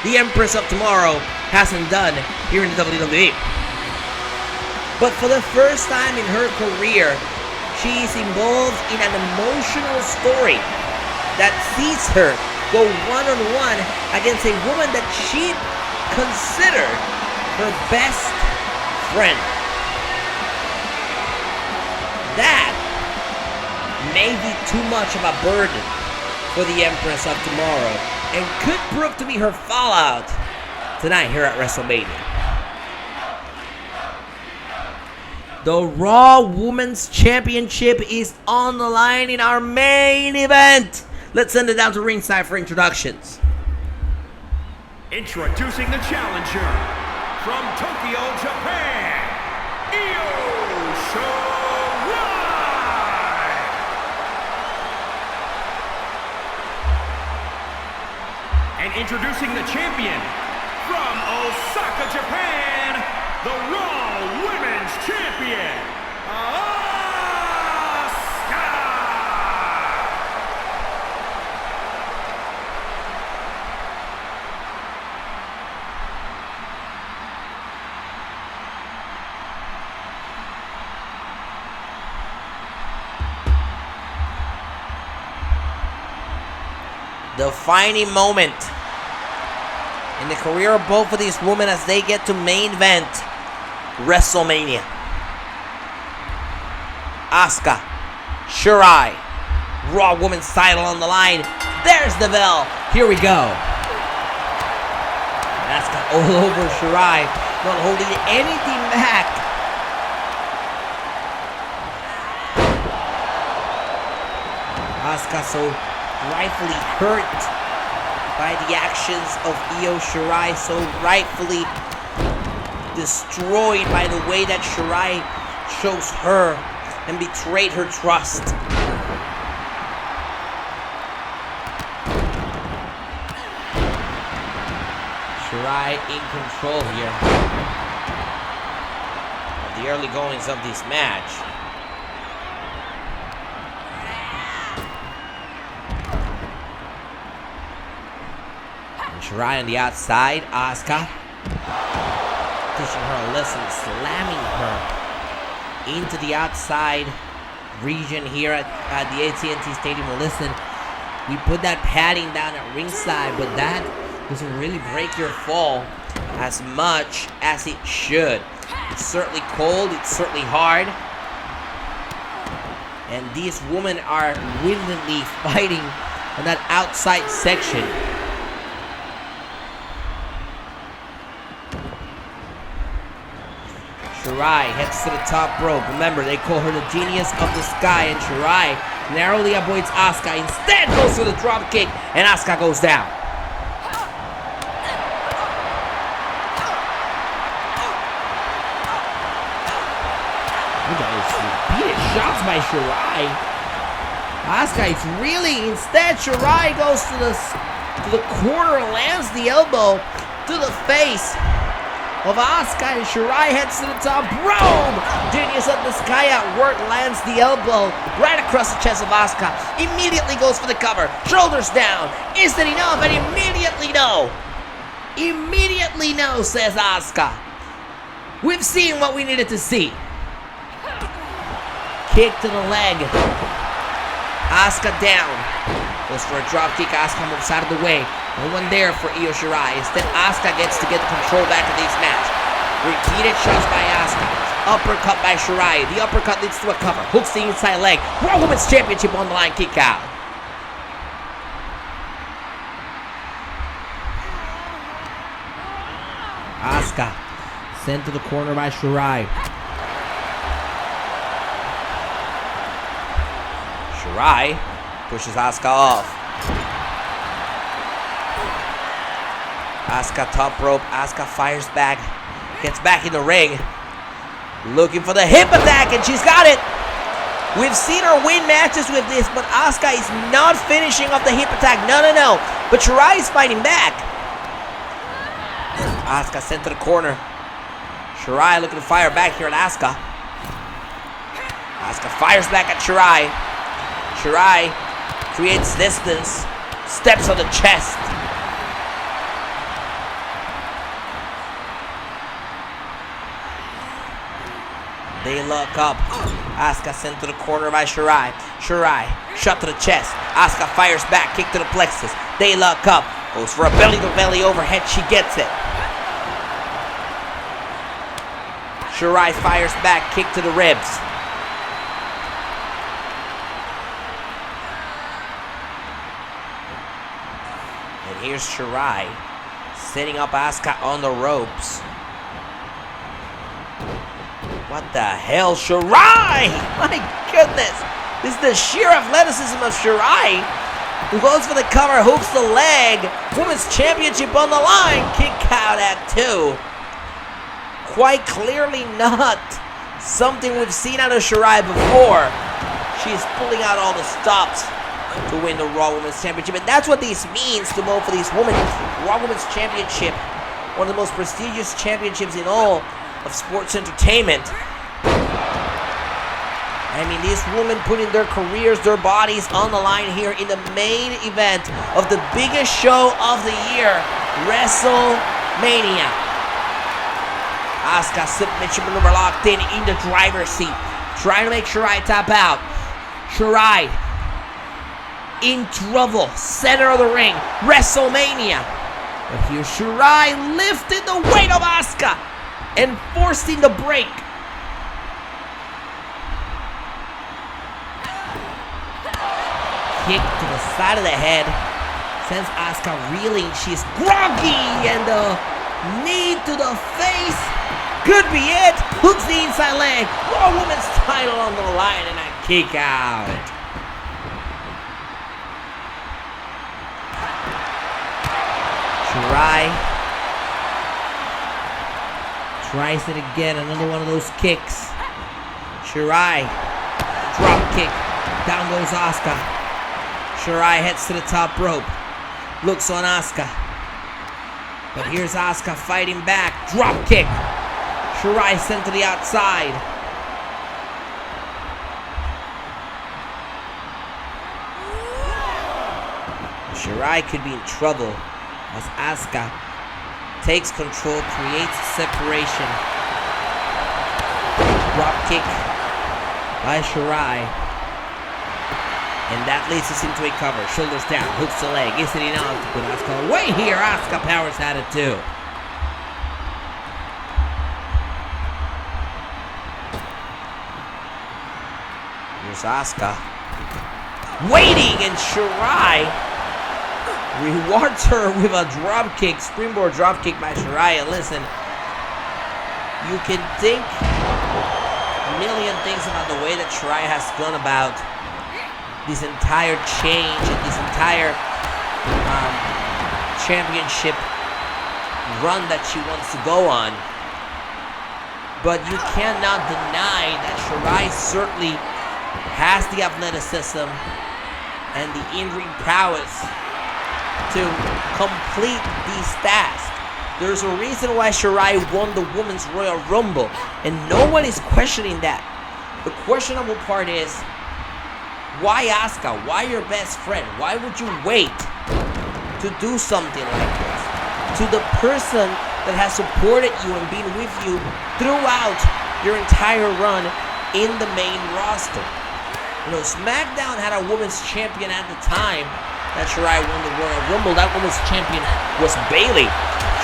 the Empress of Tomorrow hasn't done here in the WWE. But for the first time in her career, she is involved in an emotional story that sees her go one-on-one against a woman that she considered her best friend. That may be too much of a burden for the Empress of Tomorrow and could prove to be her fallout tonight here at WrestleMania. The Raw Women's Championship is on the line in our main event. Let's send it down to ringside for introductions. Introducing the challenger from Tokyo, Japan, Io Shirai. And introducing the champion from Osaka, Japan, the Raw Women's Champion, Asuka! The defining moment in the career of both of these women as they get to main event WrestleMania. Asuka, Shirai, Raw Women's title on the line. There's the bell. Here we go. Asuka all over Shirai, not holding anything back. Asuka so rightfully hurt by the actions of Io Shirai, so rightfully destroyed by the way that Shirai chose her and betrayed her trust. Shirai in control here of the early goings of this match. Shirai on the outside, Asuka teaching her a lesson, slamming her into the outside region here at the AT&T Stadium. Well, listen, we put that padding down at ringside, but that doesn't really break your fall as much as it should. It's certainly cold, it's certainly hard, and these women are willingly fighting on that outside section. Shirai heads to the top rope. Remember, they call her the genius of the sky, and Shirai narrowly avoids Asuka. Instead goes for the drop kick, and Asuka goes down. Look at those repeated shots by Shirai. Asuka is reeling. Instead, Shirai goes to the corner, lands the elbow to the face of Asuka, and Shirai heads to the top rope. Genius up the sky at work, lands the elbow right across the chest of Asuka. Immediately goes for the cover. Shoulders down. Is that enough? And immediately no. Immediately no, says Asuka. We've seen what we needed to see. Kick to the leg. Asuka down. Goes for a drop kick. Asuka moves out of the way. No one there for Io Shirai. Instead, Asuka gets to get the control back of this match. Repeated shots by Asuka. Uppercut by Shirai. The uppercut leads to a cover. Hooks the inside leg. Raw Women's Championship on the line. Kick out. Asuka sent to the corner by Shirai. Shirai pushes Asuka off. Asuka top rope. Asuka fires back. Gets back in the ring. Looking for the hip attack, and she's got it. We've seen her win matches with this, but Asuka is not finishing off the hip attack. No. But Shirai is fighting back. Asuka sent to the corner. Shirai looking to fire back here at Asuka. Asuka fires back at Shirai. Shirai creates distance. Steps on the chest. They look up. Asuka sent to the corner by Shirai. Shirai shot to the chest. Asuka fires back. Kick to the plexus. They look up. Goes for a belly-to-belly overhead. She gets it. Shirai fires back. Kick to the ribs. And here's Shirai setting up Asuka on the ropes. What the hell, Shirai? My goodness. This is the sheer athleticism of Shirai, who goes for the cover, hooks the leg. Women's Championship on the line. Kick out at 2. Quite clearly not something we've seen out of Shirai before. She's pulling out all the stops to win the Raw Women's Championship. And that's what this means to both of these women. Raw Women's Championship, one of the most prestigious championships in all of sports entertainment. I mean, these women putting their careers, their bodies on the line here in the main event of the biggest show of the year, WrestleMania. Asuka submission maneuver locked in the driver's seat, trying to make Shirai tap out. Shirai in trouble, center of the ring, WrestleMania. But here's Shirai lifting the weight of Asuka and forcing the break. Kick to the side of the head sends Asuka reeling. She's groggy, and the knee to the face could be it. Hooks the inside leg. Raw Women's title on the line, and a kick out. Shirai tries it again, another one of those kicks. Shirai, drop kick, down goes Asuka. Shirai heads to the top rope, looks on Asuka. But here's Asuka fighting back, drop kick. Shirai sent to the outside. Shirai could be in trouble as Asuka takes control, creates separation. Drop kick by Shirai. And that leads us into a cover. Shoulders down, hooks the leg. Is it enough to put Asuka away here? Asuka powers out at 2. Here's Asuka waiting, and Shirai rewards her with a drop kick, springboard drop kick by Shirai. And listen, you can think a million things about the way that Shirai has gone about this entire change and this entire championship run that she wants to go on. But you cannot deny that Shirai certainly has the athleticism and the in-ring prowess to complete these tasks. There's a reason why Shirai won the Women's Royal Rumble, and no one is questioning that. The questionable part is, why Asuka? Why your best friend? Why would you wait to do something like this to the person that has supported you and been with you throughout your entire run in the main roster? You know, SmackDown had a women's champion at the time that Shirai won the Royal Rumble. That women's champion was Bayley.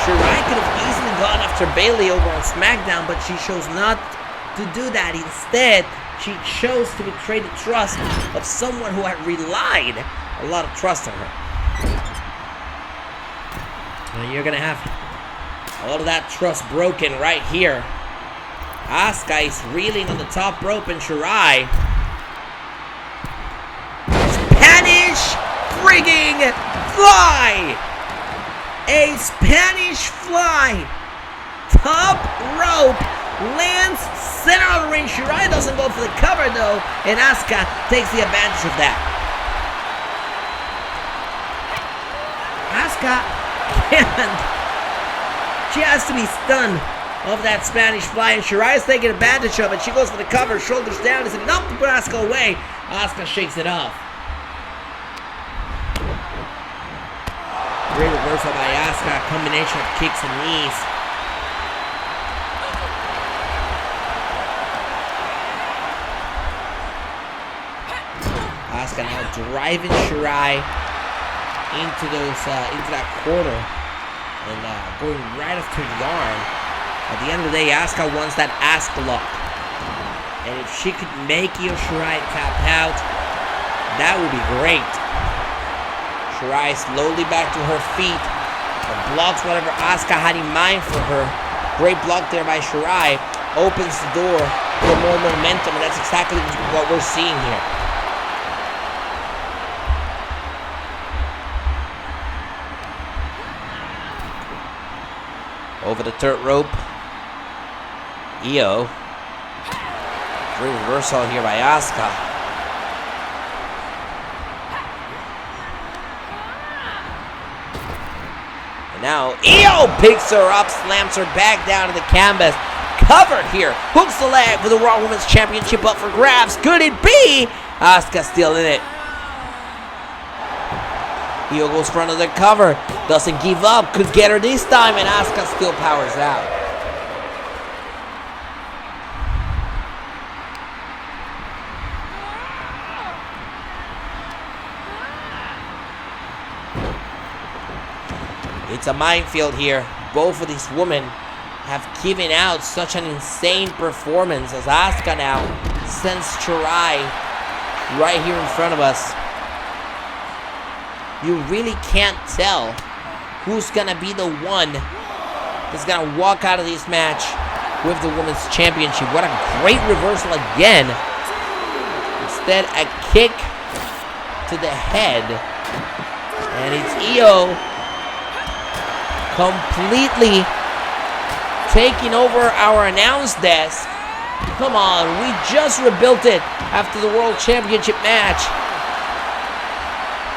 Shirai could have easily gone after Bayley over on SmackDown, but she chose not to do that. Instead, she chose to betray the trust of someone who had relied a lot of trust on her. And you're gonna have all of that trust broken right here. Asuka is reeling on the top rope, and Shirai, Spanish frigging fly! A Spanish fly! Top rope lands center of the ring. Shirai doesn't go for the cover though, and Asuka takes the advantage of that. Asuka can't. She has to be stunned of that Spanish fly, and Shirai is taking advantage of it. She goes for the cover, shoulders down, is enough to put Asuka away. Asuka shakes it off. Great reversal by Asuka, combination of kicks and knees. Asuka now driving Shirai into that corner and going right after the arm. At the end of the day, Asuka wants that ass lock, and if she could make Io Shirai tap out, that would be great. Shirai slowly back to her feet, and blocks whatever Asuka had in mind for her. Great block there by Shirai, opens the door for more momentum, and that's exactly what we're seeing here. Over the third rope, Io. Great reversal here by Asuka. And now Io picks her up, slams her back down to the canvas. Covered here, hooks the leg for the Raw Women's Championship up for grabs. Could it be? Asuka still in it. Io goes for another cover, doesn't give up, could get her this time, and Asuka still powers out. It's a minefield here. Both of these women have given out such an insane performance as Asuka now sends Shirai right here in front of us. You really can't tell who's gonna be the one that's gonna walk out of this match with the Women's Championship. What a great reversal again. Instead, a kick to the head. And it's Io completely taking over our announce desk. Come on, we just rebuilt it after the World Championship match.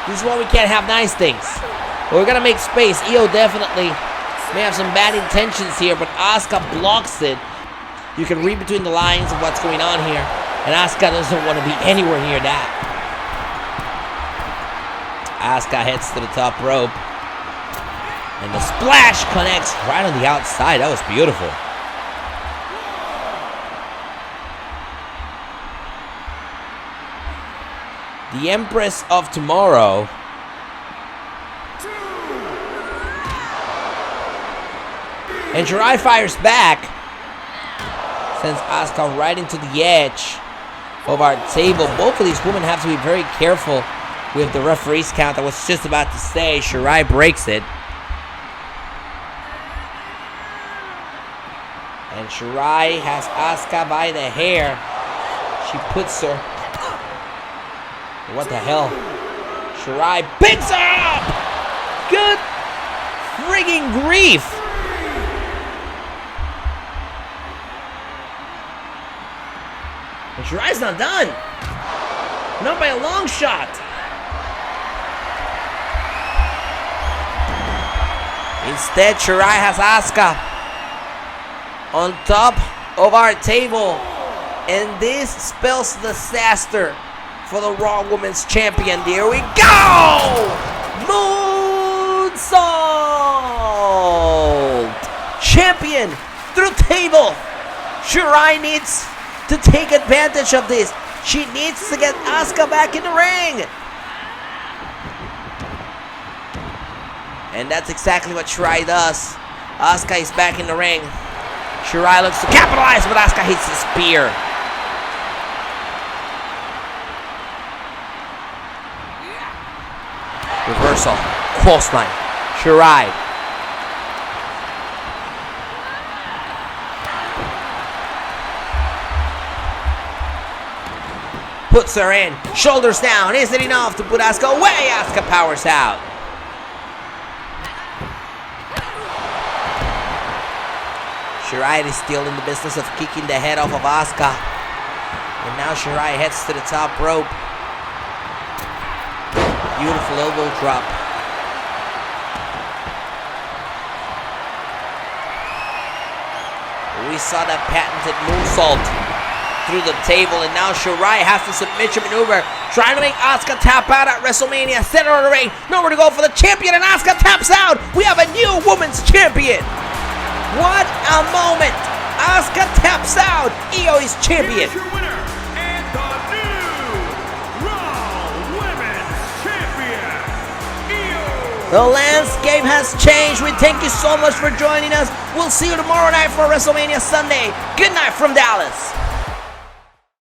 This is why we can't have nice things. But we're gonna make space. Io definitely may have some bad intentions here, but Asuka blocks it. You can read between the lines of what's going on here, and Asuka doesn't want to be anywhere near that. Asuka heads to the top rope, and the splash connects right on the outside. That was beautiful. The Empress of Tomorrow. And Shirai fires back. Sends Asuka right into the edge of our table. Both of these women have to be very careful with the referee's count. I was just about to say, Shirai breaks it. And Shirai has Asuka by the hair. She puts her. What the hell? Shirai picks her up! Good friggin' grief! But Shirai's not done. Not by a long shot. Instead, Shirai has Asuka on top of our table. And this spells disaster for the Raw Women's Champion. There we go! Moonsault! Champion through table. Shirai needs to take advantage of this. She needs to get Asuka back in the ring. And that's exactly what Shirai does. Asuka is back in the ring. Shirai looks to capitalize, but Asuka hits the spear. Reversal. Clothesline. Shirai. Puts her in. Shoulders down. Is it enough to put Asuka away? Asuka powers out. Shirai is still in the business of kicking the head off of Asuka. And now Shirai heads to the top rope. Beautiful elbow drop. We saw that patented moonsault through the table, and now Shirai has the submission maneuver, trying to make Asuka tap out at Wrestlemania. Center of the ring, nowhere to go for the champion, and Asuka taps out. We have a new women's champion. What a moment! Asuka taps out. Io is champion. Here's your winner and the new Raw Women's Champion, Io. The landscape has changed. We thank you so much for joining us. We'll see you tomorrow night for WrestleMania Sunday. Good night from Dallas.